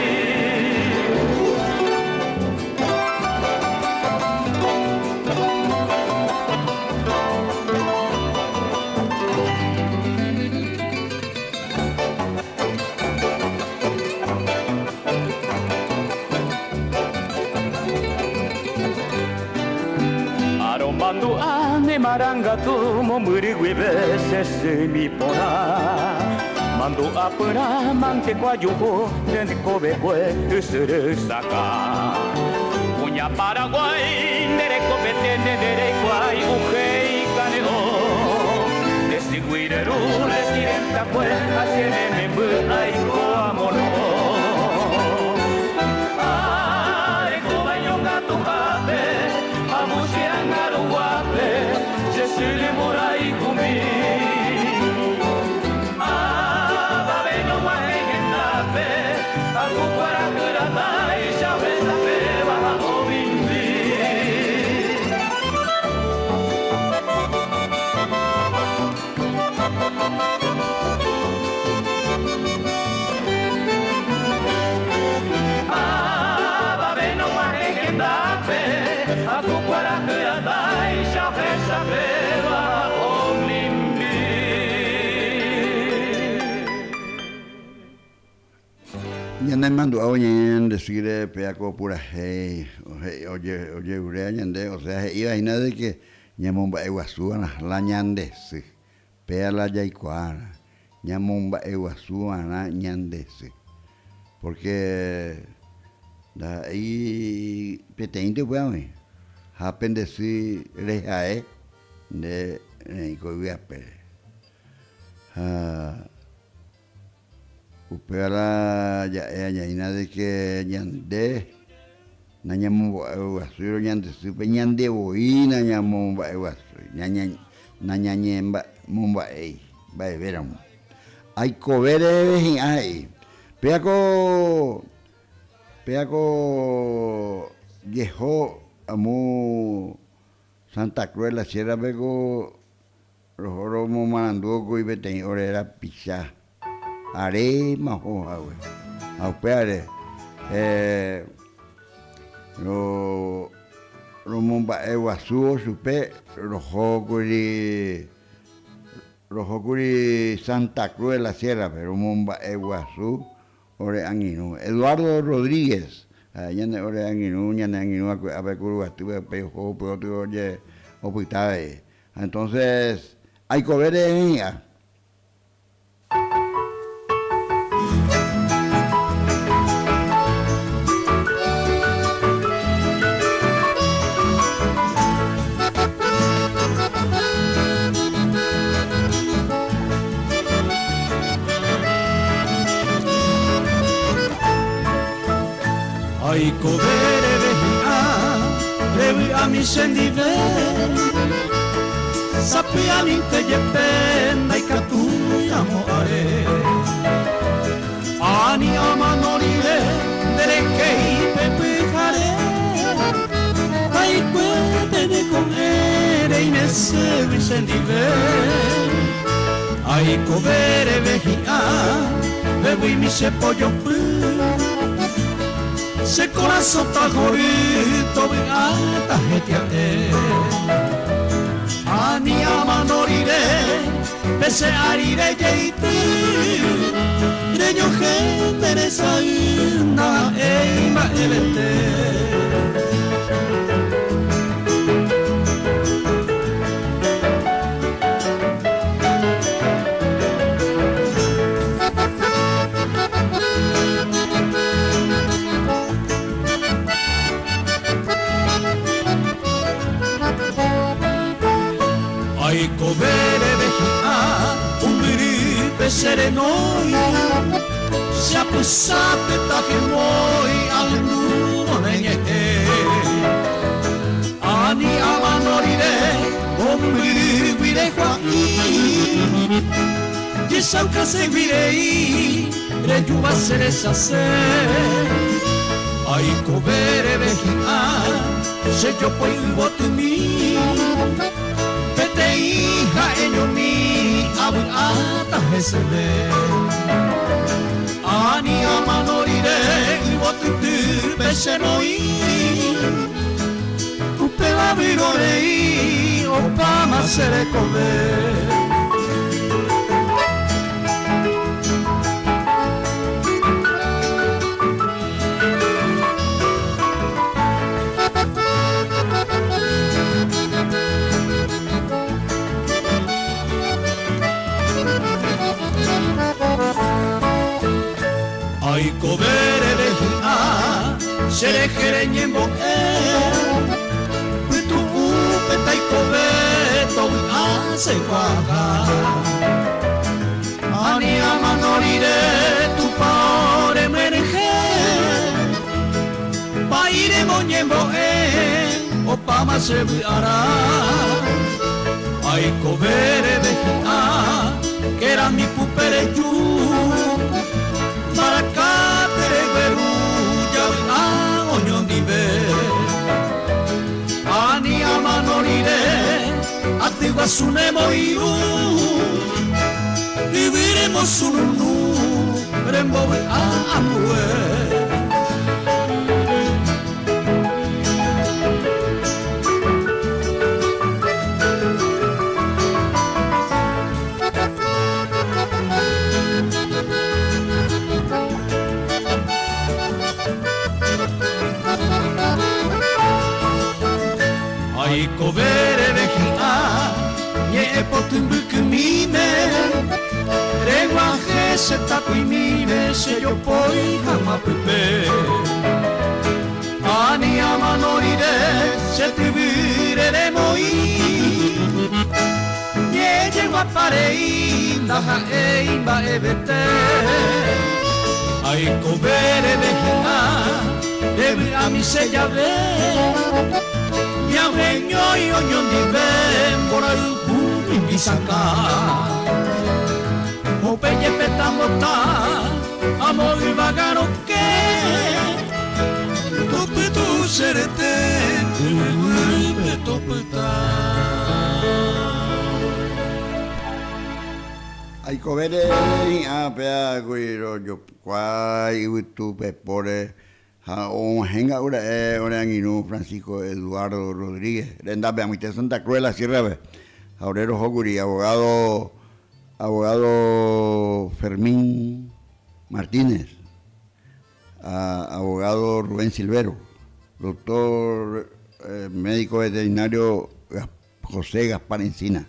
Mando ane maranga tu mo muri guibe se mi pona mando apura mante kwa yuko nende kobe kwe usuru saka punya Paraguay nere kobe tene nere kwai ujei kaneo desiguireru lesirenta kwe asiene me bu ai ko amono ai ko bayonga tu hape se le morai kumi babeno wa hendape aku para keratai sabe sabe ba obindi babeno wa hendape aku para keratai sabe sabe Ñande mando a oñen decir peaco pura hey, oye urea ñande, o sea, iba y nada de que ñamomba eguasuana la ñande sí, pea la yaicuana, ñamomba eguasuana ñande sí, porque da ahí peteinte pues a mí, happen de sí rejae de coiviape. Upera ya ina de que ñande na ñamu wasuro ñande supe ñande boina ñamu ba wasuro ñaña na ñañemba mumba ei ba veramo hay covere ai peaco yeho amu Santa Cruz la Sierra Bego rojo mo manandugo y beten orera picha are maho hawe au pare lo mumba ewasu supe rojo kuri Santa Cruz de la Sierra pero mumba ewasu ore anginu Eduardo Rodríguez ñane ore anginu ñane anginu abe kuru atuve pejo pero oye opitae entonces hay que ver en ella. Ai covere levi a mi sendive sappiani te jeppenda i catui amore ani amanolire delle che pepicare ai quete de comere in esse mi sendive ai covere vehia levi mi se pollo se corazón ta gorito me ata hetiae ani amanorire pese arire yeite reño gente resaina eima elete Ai covere vecchia un gripe serenoi si appessate da che vuoi al nudo negnete ani amanorire un gripe qua che sauca seguirei regiuva sere sase ai covere vecchia se yo poi voto mi Pete hija enyo mi abu ata hesele Ani amanorire iwotutur besenoi Upela virorei opama serekove Ai covere vehia sere jereñembo Pitu upetai coveto ase guaga Ani amanorire tu paore merege Paire moñembo opama se viara Ai covere vehia que era mi pupere yu Maracate beruja a oñon dive Ani amanorire atigua sunemo iru Viviremos sununu rembo a amue Ai covere vehia ye potumbukmine Reguaje se tapuimine se yo poi hamapupe Ani amanorire se tibire moi Ye llego a parei naha eimba evete Ai covere vehia debe a mi se llave Yaveño y oñón diven por el punto y pisaca O peñe petambota amor y vagano que Tope tu serete me topeta Ai covere apea guiro yo kwai utu pepore o henga ora nginu Francisco Eduardo Rodríguez renda be amite Santa Cruz de la Sierra Aurero Joguri abogado Fermín Martínez abogado Rubén Silvero doctor médico veterinario José Gaspar Encina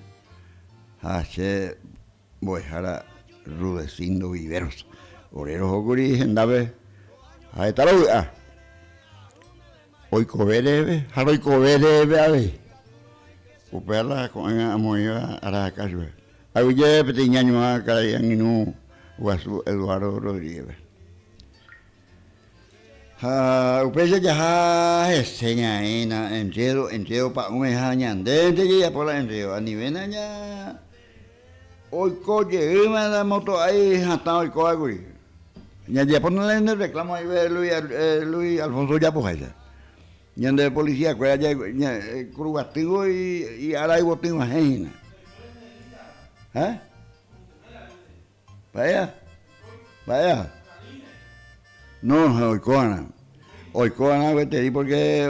H. Boejara Rudecindo Viveros Aurero Joguri hendabe a esta hora hoy covere haroi covere ave upela con amoya ara casue aye petiñaño acá en inu guasu Eduardo Rodríguez upella ya enseña enredo pa un ñande ya por la enredo a nivel ya hoy coche la moto ahí hasta hoy coaguri ya ponerle en el reclamo ahí ve Luis Alfonso Yapoja ya de policía que ya crugastigo y ahora hay botín ajena vaya no hoy coana Hoy con a veteri porque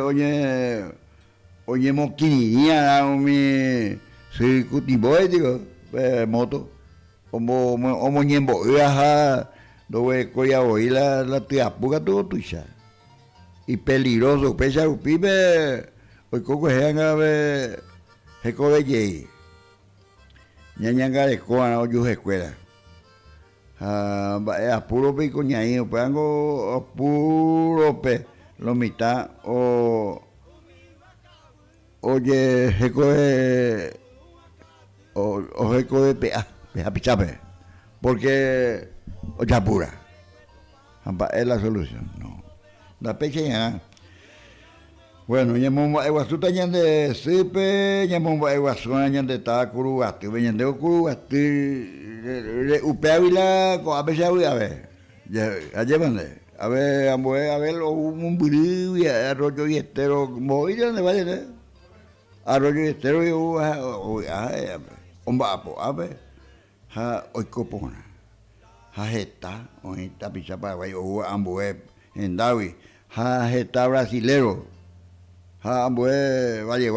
oye moquinía mi circuitiboy digo moto como ñembo ha do coya hoy la tiapuga todo tuya y peligroso pesa pibe hoy coco hanga be heco de ye ñañanga de coana o yo escuela apuro pe coñaí pango apuro pe lo mitad oye heco de o heco de pea pichape porque o chapura es la solución no la pequeña bueno ñamo eguasuta ñande sipe ñamo eguasuna ñande ta kuruati ñande kuruati upeavila ko abesawi ave ya allevande ave amboe ave un buru y arroyo y estero muy donde vaya arroyo y estero yo omba ave ha oikopona ha heta oita pichapa vai o amboe en Davi ha heta brasilero ha amboe valle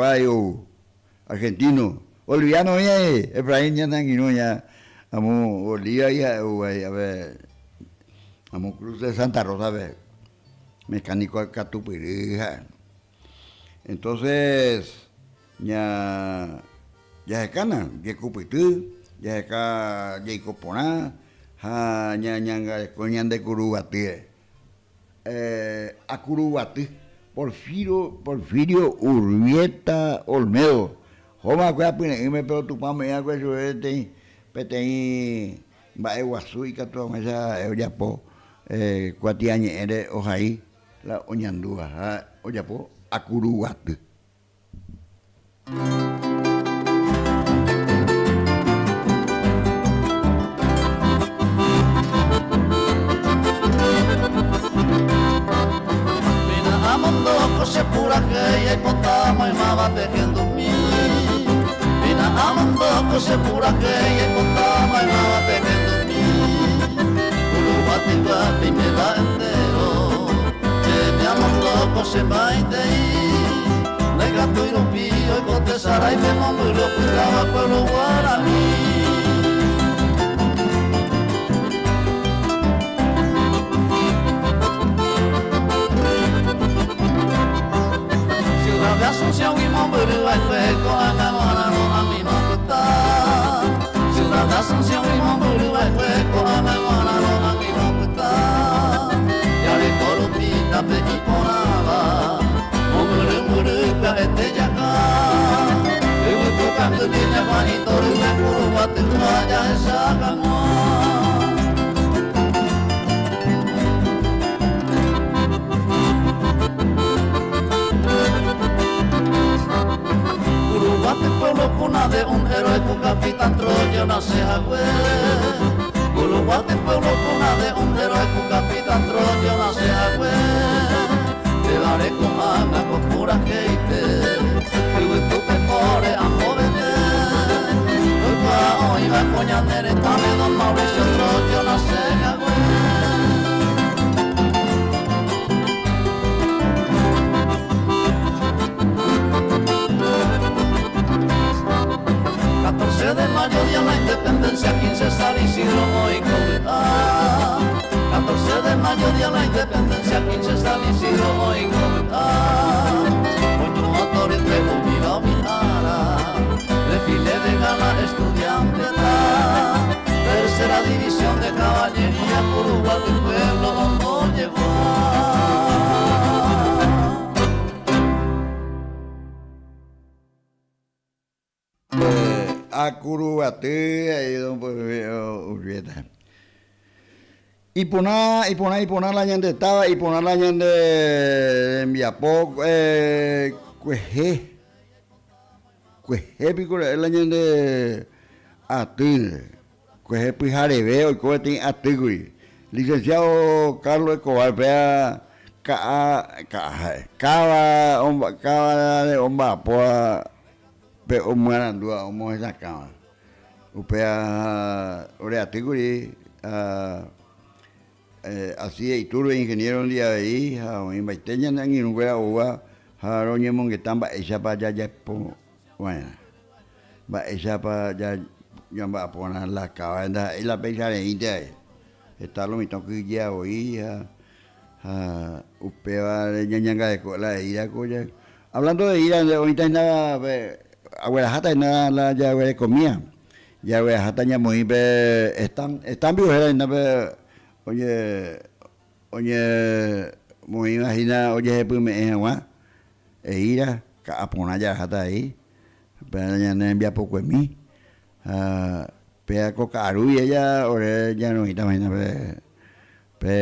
argentino boliviano Efraín ya nanguino ya amo Bolivia ya a ver amo Cruz de Santa Rosa a ver mecánico de Catupirija entonces ya se cana ya cupitu ya se ca ya icopona ha ñanga coñan de Curubati a Curubati Porfirio Urbieta Olmedo Joma kwa pine me pero tu pame ya kwa suete petei ba eguasu y kato mesa oyapo cuatiañe ere ojai la oñandúa oyapo a Curubati Se pura que y contamos y más tejiendo mi Vina amando se pura que y contamos y más tejiendo mi Uruguatinga pinela entero me amando se maite Nega tu irupío y contesará y me mando y lo cuidaba pueblo guaraní de Asunción y Momburu al hueco a Gamana no a mi no puta Ciudad de Asunción y Momburu al hueco a Gamana no a mi no puta Ya le corupita pe y ponaba Momburu muruca este yaca Y hueco canto viene Juanito y me puro guate ya esa canoa Uruguate pueblo cuna de un héroe tu capitán Troya nace Jagüe Uruguate pueblo cuna de un héroe tu capitán Troya nace Jagüe Te daré con manga con pura gente El tu pecore a moverte Hoy va hoy va coña neretame don Mauricio Troya nace Jagüe 14 de mayo, día de la independencia, 15 San Isidro, hoy Cogutá. 14 de mayo, día de la independencia, 15 San Isidro, hoy Cogutá. Coño motor entre Gumira o Minara, desfile de gala estudiante tercera división de caballería, Uruguay, el pueblo donde llegó. A Curubate, ahí don Urbieta. Y poner la ñande estaba, y poner la ñande enviapó, cueje, pico la ñande atir, cueje pijarebe, y cohetín atigui. Licenciado Carlos Escobar, vea, cava de homba, poa, pe omarandua omo esa cama upea ore atiguri así de Iturbe ingeniero un día ahí, en Baiteña, en un hueá uva, Jaroñemon que están ella para allá, bueno, va ella para allá, ya va a poner la cabeza, y la pesa de India, está lo mismo que ya hoy, upea de ñañanga de cola de ira, coya. Hablando de ira, ahorita es nada, abuela jata es nada, la ya de comida, ya abuela jata ya muy, están vivos, oye, muy imagina, oye, pues me agua, ira, capona ya hasta ahí, pero ya no envía poco en mí, pero cocaru y ella, ahora ya no está imagina,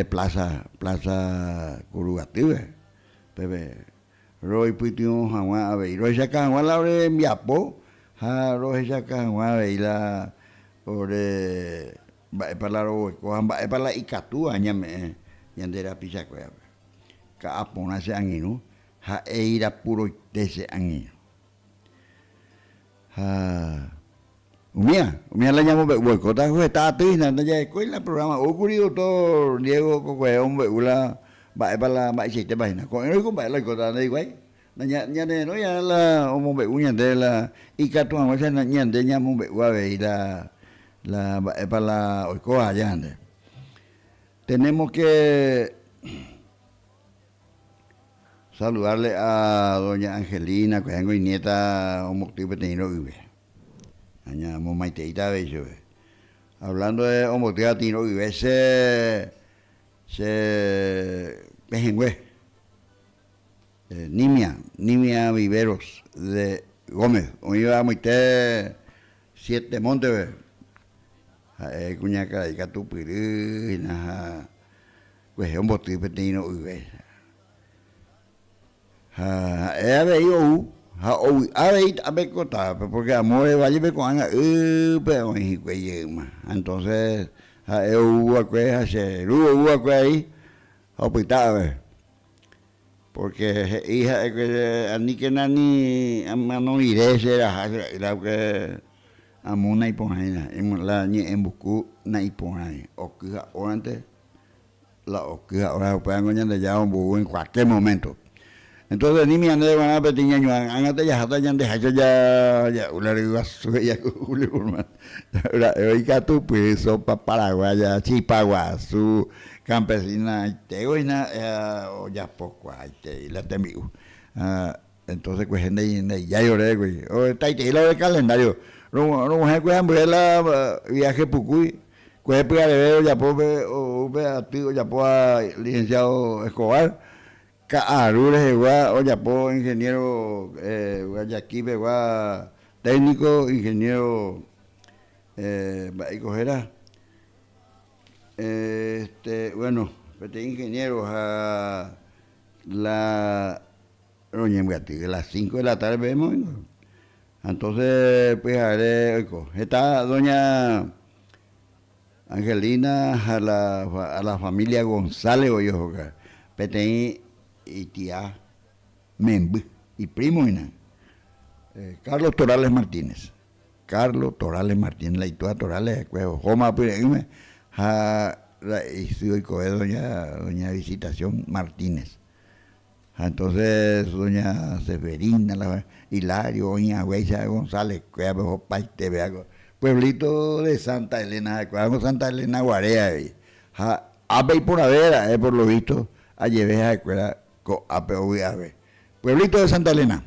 plaza curugativa, pepe, roy puitio agua, a ver, roy saca agua la hora envía po, roy saca agua, a ver, la, ore, va para la roy, cojan va para la icatú, añame, yandera pisa cueva, capona se angino, ira puro dese angino. Umia la llamo huecota, está triste, anda ya escuela programa, ocurrido todo, Diego Cocueón, Beula, va para la maicete página, con el compa la cota de igual, ya de no ya la homo beuña de la icatú, a veces ya de llamo beua de la para la oicoa allá ande. Tenemos que saludarle a doña Angelina, que tengo y nieta, un motivo tenido vive. Aña momaiteita bello. Hablando de homotivo tenido vive, se pejengüe. Nimia Viveros de Gómez. Hoy iba a meter 7 montes. Cuñaca de Catupirú, pues un motivo tenido vive. A ver, porque amor de valle con pero entonces ahí porque hija ni que nani no iré será la que amuna y poner la ni en buscu na y poner o que antes la o que ahora pueden ya en cualquier momento. Entonces ni mi ande van a petiña yo angate ya hata ya ya una riva suya culima hoy que tu piso para Paraguay Chipagua su campesina te oina o ya poco ahí la temiu entonces pues gente ya lloré güey o está ahí lo del calendario no es que hambrela viaje pucuy pues veo ya pobre o tío ya licenciado Escobar Arures igual, oye, pues ingeniero, aquí técnico, ingeniero, va a coger bueno, ingeniero a las 5 de la tarde vemos, entonces, pues, a ver, está doña Angelina a la familia González, oye, Petén y tía Membu y primo Carlos Torales Martínez, la Itua Torales, Joma Pireme, y doña Visitación Martínez. Entonces, doña Severina, Hilario, doña Huesa González, pueblito de Santa Elena, Santa Elena Guarea, Ape y por haber, por lo visto, a llevar a la escuela con APOV. Pueblito de Santa Elena.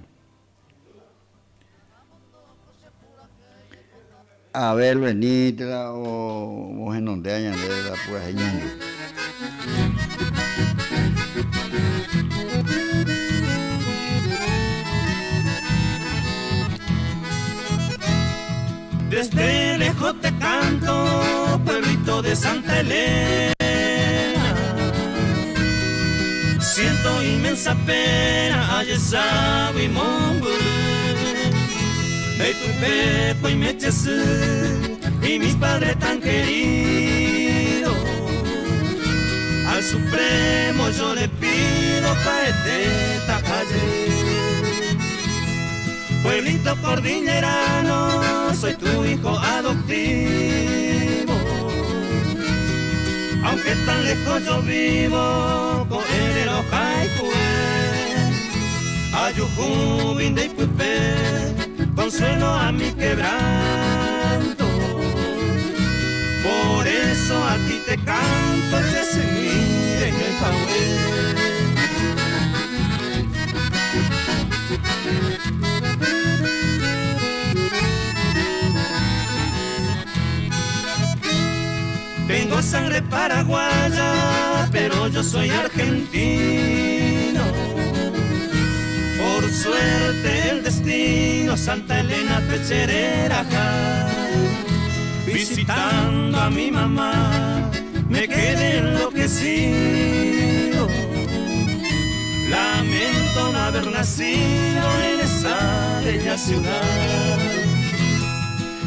A ver, venítela o en donde hayan de la pura señal. Desde lejos te canto, pueblito de Santa Elena. Siento inmensa pena, ayer sabe y mongo. De tu pepo y meches y mis padres tan queridos. Al Supremo yo le pido pa' esta calle. Pueblito cordillerano, soy tu hijo adoptivo. aunque tan lejos yo vivo, con el haiku, ayujú, vinde y pupe, consuelo a mi quebranto. Por eso a ti te canto y te seguir en el Paué. Tengo sangre paraguaya, pero yo soy argentino. Por suerte el destino, Santa Elena Pecherera acá. Visitando a mi mamá, me quedé enloquecido. Lamento no haber nacido en esa bella ciudad.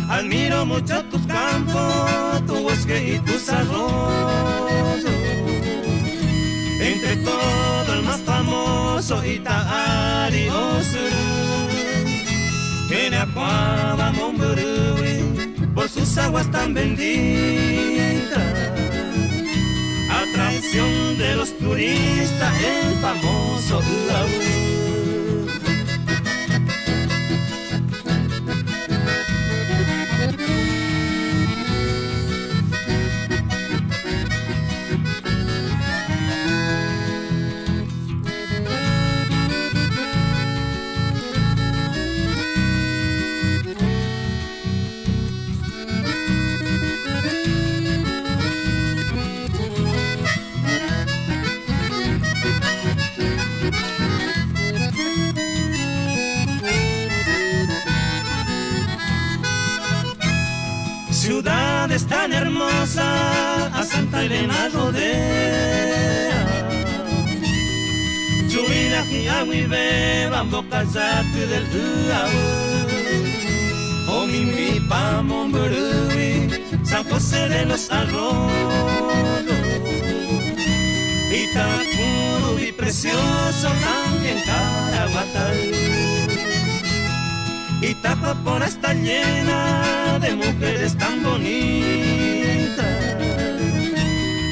Admiro mucho tus campos, tu bosque y tus arroyos. Entre todo el más famoso, Itaari Osuru. En Acuaba, Momburui, por sus aguas tan benditas. Atracción de los turistas, el famoso Uaú. Ciudades tan hermosas a Santa Elena rodea. Chubila y Aguibe, boca del Uaú. O mi pa Momburui, San José de los Arroyos. Itacuru y precioso también Caraguatay. Itapapora está llena de mujeres tan bonitas.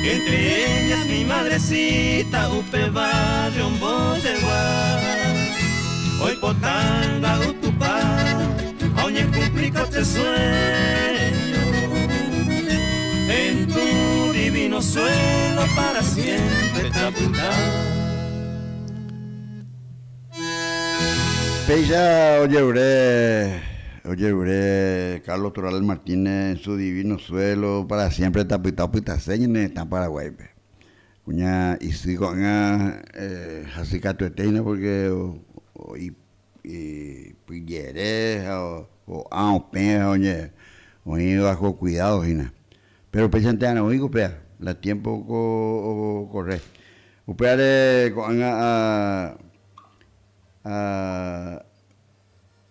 Entre ellas mi madrecita, Upe Barrio, Boyeguá. Hoy Potanga, Utupá, Oñe cumplico este sueño. En tu divino suelo para siempre taputar. Peisa, oye, Carlos Toral Martínez, en su divino suelo, para siempre tapita señas en Paraguay. Cuña, y si con así catueteina, porque y pilleres, o peja, oye, bajo cuidado, Gina. Pero pensante, no oigo, pea, la tiempo corre. Upea con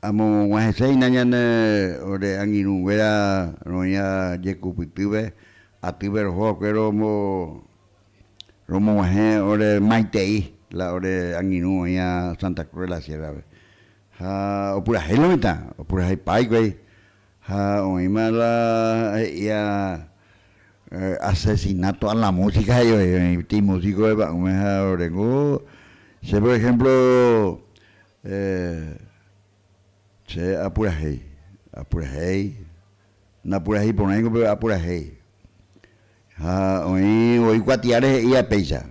amo wahesei nanyane ore anginu wera roya yekupitube atibe roho pero romo wahe ore maitei la ore anginu ya Santa Cruz de la Sierra ha opura helomita opura hay pai güey ha oimala ya asesinato a la música yo ti músico de orengo se por ejemplo se apurahei, na apurahei por ahí pero apurahei. Hoy cuatiares y a peisa.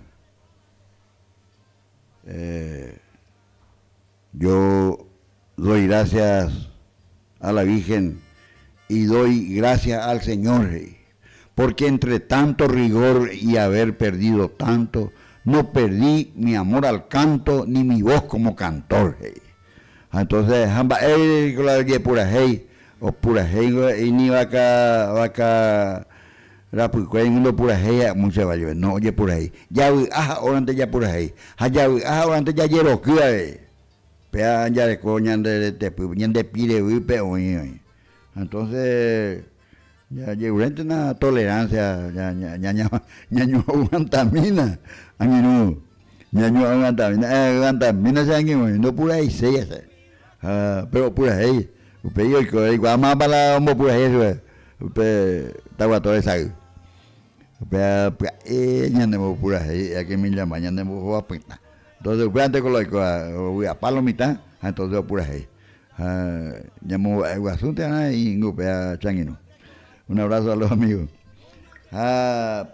Yo doy gracias a la Virgen y doy gracias al Señor, porque entre tanto rigor y haber perdido tanto, no perdí mi amor al canto ni mi voz como cantor. Entonces, hamba pura hey o pura hey y ni vaca rapuicuen pura hey mucho vale no oye pura hey ya ahora ya pura hey ya ahora ya llero que pea ya de coña de pide vipe oye entonces ya lleurente una tolerancia ñaño aguantamina año aguantamina se no pura hey se pero pura hey upe yo igual más para la pura hey upe estaba todo esa Pea ñandemo pura ahí, aquí me llama ñandemo joa pinta. Entonces, antes con la palomita, entonces pura ahí. Llamo Guasunte y Ngupea Changuino. Un abrazo a los amigos.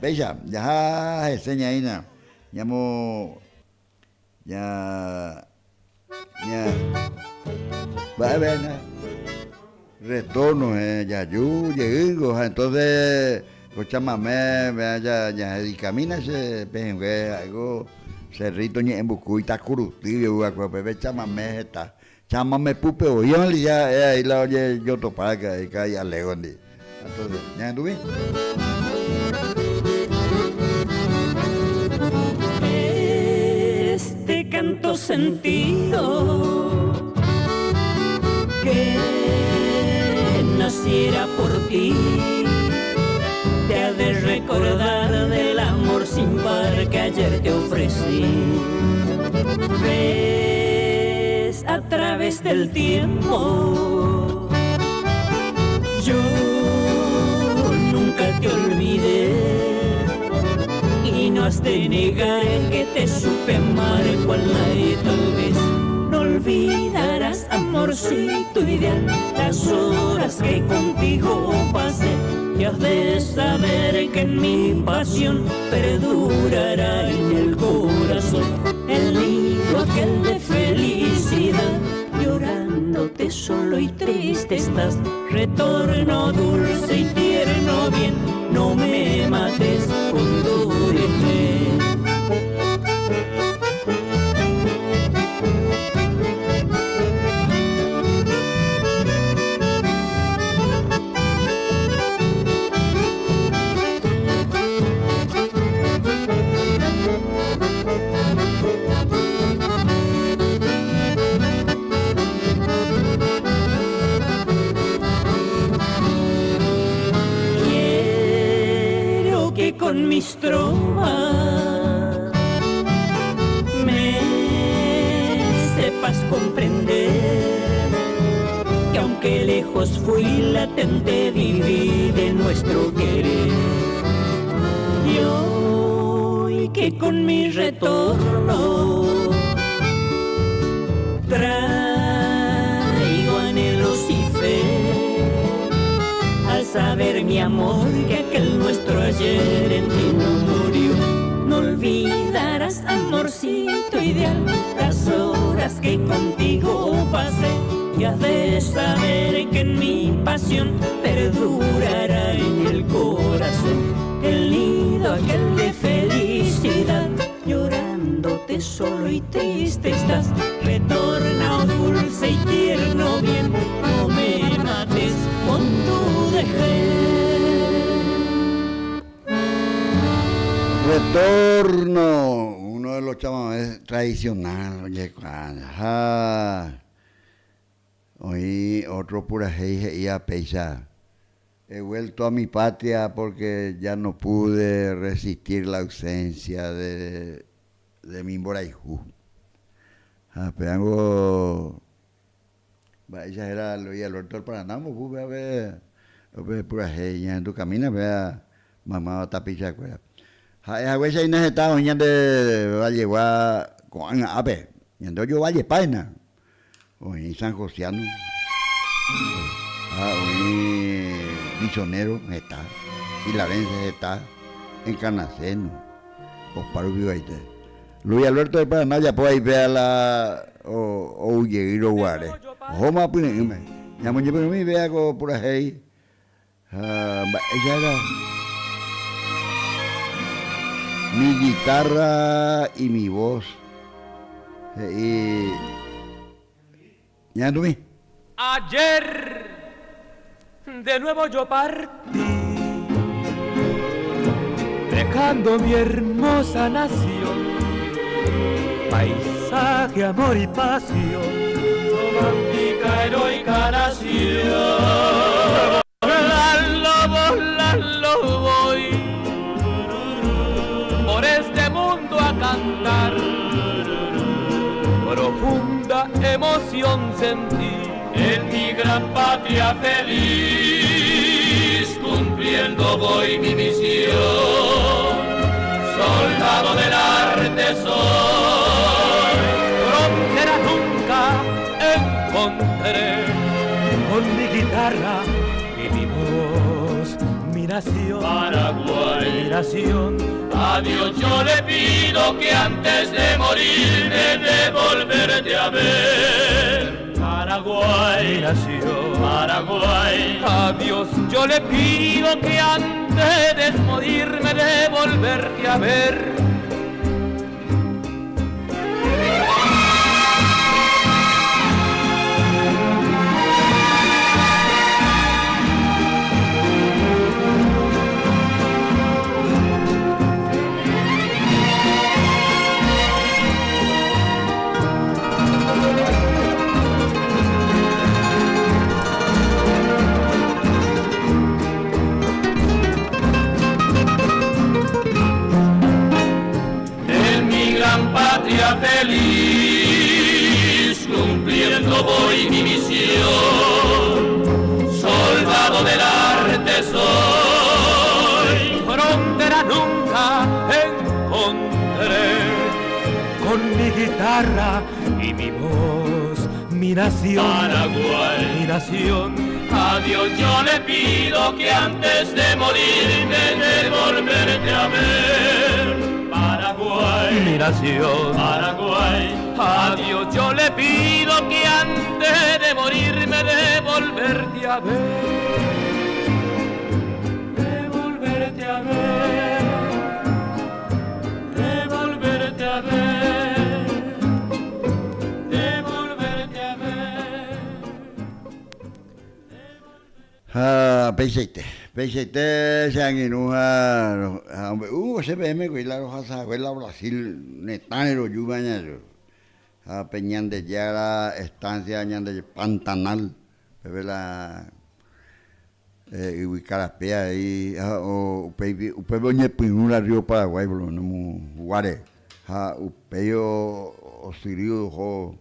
Pecha, ya enseña ahí na. Llamo ya va a ver retorno ya llego entonces cochamame ya y camina se pengue algo cerrito ni en Bucuy ta curutivo bebe chamame está chamame pupe o yo ya ahí la oye yo topa que cae a león entonces ya tú bien. Este canto sentido que naciera por ti te ha de recordar del amor sin par que ayer te ofrecí. Ves a través del tiempo, yo nunca te olvidé. Y no has de negar que te supe amar cual nadie tal vez. No olvidarás, amorcito ideal, las horas que contigo pasé. Y has de saber que en mi pasión perdurará en el corazón el nido aquel de felicidad. Llorándote solo y triste estás, retorno dulce y tierno bien, no me mates, condúreme. Con mis trovas me sepas comprender que aunque lejos fui latente viví de nuestro querer. Y hoy que con mi retorno traigo anhelos y fe, al saber mi amor que aquel nuestro ayer en ti no murió. No olvidarás, amorcito ideal, las horas que contigo pasé. Y has de saber que en mi pasión perdurará en el corazón el nido aquel de felicidad. Llorándote solo y triste estás, retorna, oh dulce y tierno bien, no me mates con tu dejer. Retorno, uno de los chamamés tradicional, oye, hoy otro pura y a pecha. He vuelto a mi patria porque ya no pude resistir la ausencia de mi Boraijú. Peango, ella era Luis Alberto del Paraná, a ver pura ya en tu camina, vea mamá tapicha cuera. A veces necesitaba ya de Valle con ape, y entonces yo Valle Paina, hoy San Josiano, hoy Misionero está, y Larense está, Encarnaceno, Osparo Vivaite. Luis Alberto del Paraná ya puede ir a la o llegar a Guare. Homa Pineme, ya me llevo mi vea con pura hey. Ella era mi guitarra y mi voz. ¿Ya tú mi? Ayer de nuevo yo partí, dejando mi hermosa nación, paisaje, amor y pasión, romántica, heroica nación. La lobo voy por este mundo a cantar, profunda emoción sentí en mi gran patria feliz cumplir cumpliendo voy mi misión, soldado del arte soy, frontera nunca encontraré, con mi guitarra y mi voz, mi nación, Paraguay, mi nación. A Dios yo le pido que antes de morirme de volverte a ver, Paraguay, mi nación, Paraguay. A Dios yo le pido que antes de morirme de volverte a ver. Patria feliz, cumpliendo voy mi misión, soldado del arte soy, frontera nunca encontré, con mi guitarra y mi voz, mi nación, Paraguay, mi nación. A Dios yo le pido que antes de morirme de volverte a ver, Paraguay, mi nación, Paraguay. A Dios yo le pido que antes de morirme de volverte a ver, de volverte a ver, de volverte a ver, de volverte a ver. Peseite sang inu CPM kuila roja kuila Brasil netanero yubaña yo peñan de Yara estancia ñan de Pantanal bebela Iwicarapea ahí o upe ñe pinula Río Paraguay bolo no guare upeyo osirio jo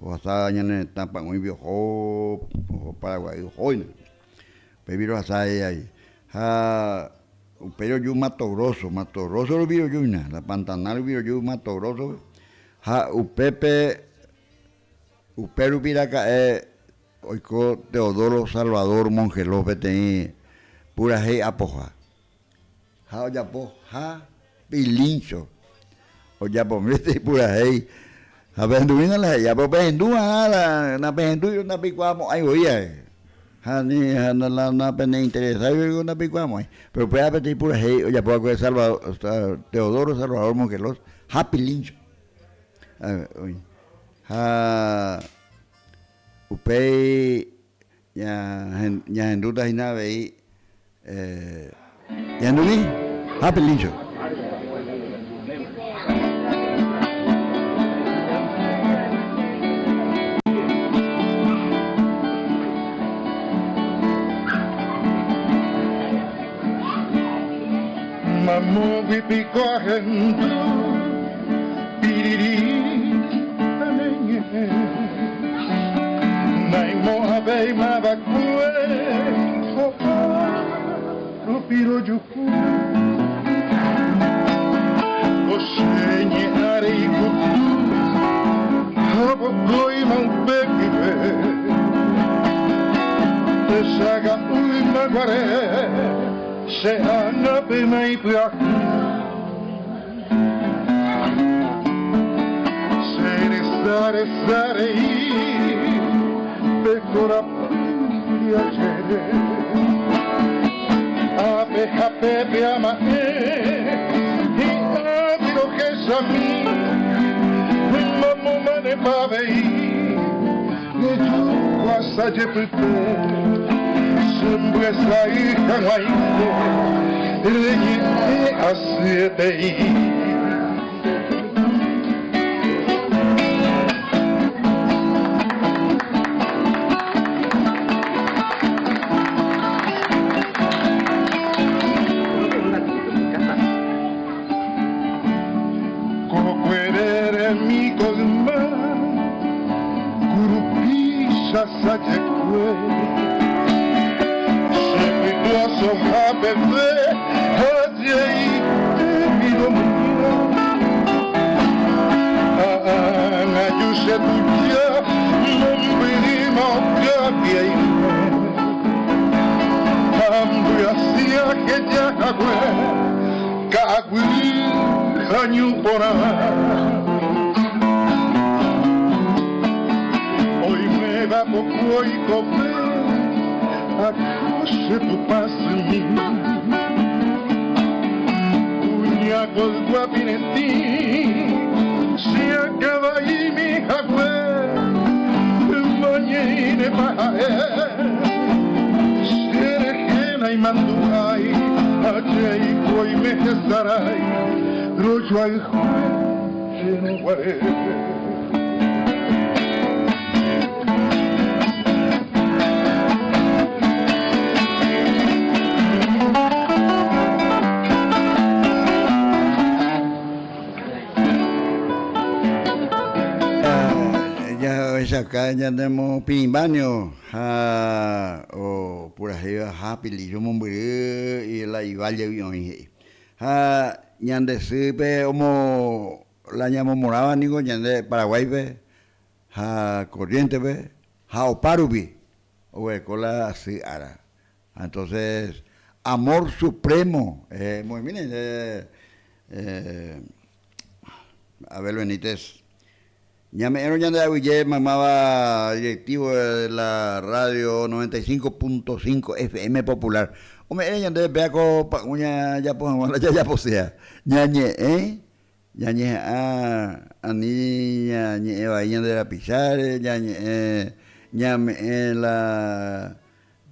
o hasta ñan tampa muy viejo Paraguay hoy Pebiro asai ahí. Pero yo Mato Grosso lo viro yo la Pantanal viro yo Mato Grosso. Upero piraca oiko Teodoro Salvador Monje López teni pura hei apoja. Oyapo pilincho. Oyapo mete pura hei. Penduvina la ya po pendua na pendu na picuamo ai oía. Hani na pena interesado yo na picuamo. Pero puede pedir pura hei, oya po que Salvador Teodoro Salvador Mongelos, pilincho. Upei ya en duda hina vei ya no vi pilincho. Mamu bipico ajendu piriri amenye naimo abei mabakue opa rupiro juku osenye arei kutu habokoi mambekibe tesaga ui magare se hanno per me piaci se restare pecora piacere a pepe ama e abito che sa mi mamma mane pavei ne tu assaggi per te sempre sai che non regni e assietei como querer mi colma curupisa sache son happy Ana yuse tuya Mumbirima Gabiay Ambuyasia que ya Kagui Hanyupora Hoy me va poco y copé Acoche tu paso en mí Uñacos guapinetí Se acaba y mi jagüe Mañine pae Serejena y manduay Achei koi me gesaray Rojo ay jue Cheno guare Acá ya tenemos Pirimbanio, o por arriba, Pilillo Mombre y la Ivalle Bion. Ñande Sipe, como la llamo moraba, nigo, ñande Paraguay, Corriente, Oparubi, o Ecola así, ara. Entonces, Amor Supremo, muy bien, Abel Benítez. Ñamero ñande Aguille, mamaba directivo de la radio 95.5 FM Popular. Hombre, ñande beaco uña ya posea. Ñañe, ñañe niña ñe vaina de la Pizarre, ñañe ñame la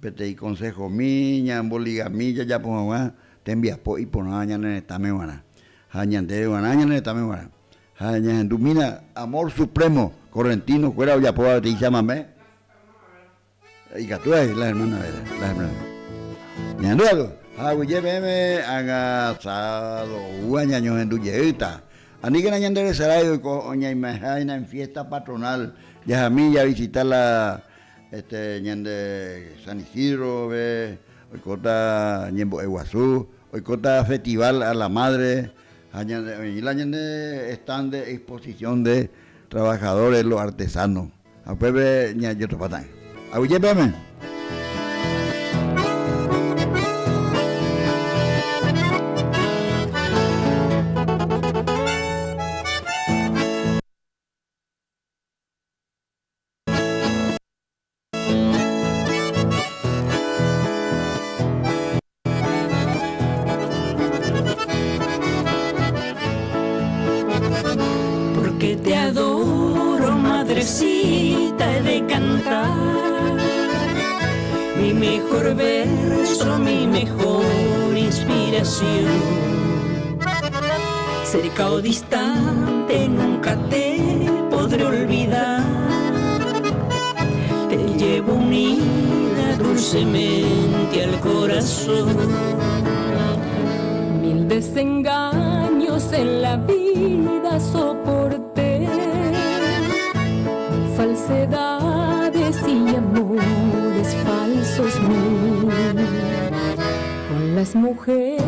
pete consejo mi, ñam boligamilla ya ponga, te envías po y pona ñane tamewana. Ñande ñane tamewana. Dumina, Amor Supremo, Correntino, fuera ya puedo te llámame. Y que tú eres la hermana, la hermana. Ñanduado, Aguilleme, agasado, Uañaño en Duyeta. Anígana Ñandere Sarayo, Oña y Mejaina en fiesta patronal. Ya a mí ya visitar la, Ñande San Isidro, hoy cota Ñembo Eguazú, hoy cota Festival a la Madre. Y la gente están de exposición de trabajadores, los artesanos. A Pepe, ña yo otro patán. A Uye Pepe. Te adoro, madrecita, he de cantar mi mejor verso, mi mejor inspiración. Cerca o distante nunca te podré olvidar. Te llevo unida dulcemente al corazón. Mil desengaños en la vida soporté, falsedades y amores falsos mil. Con las mujeres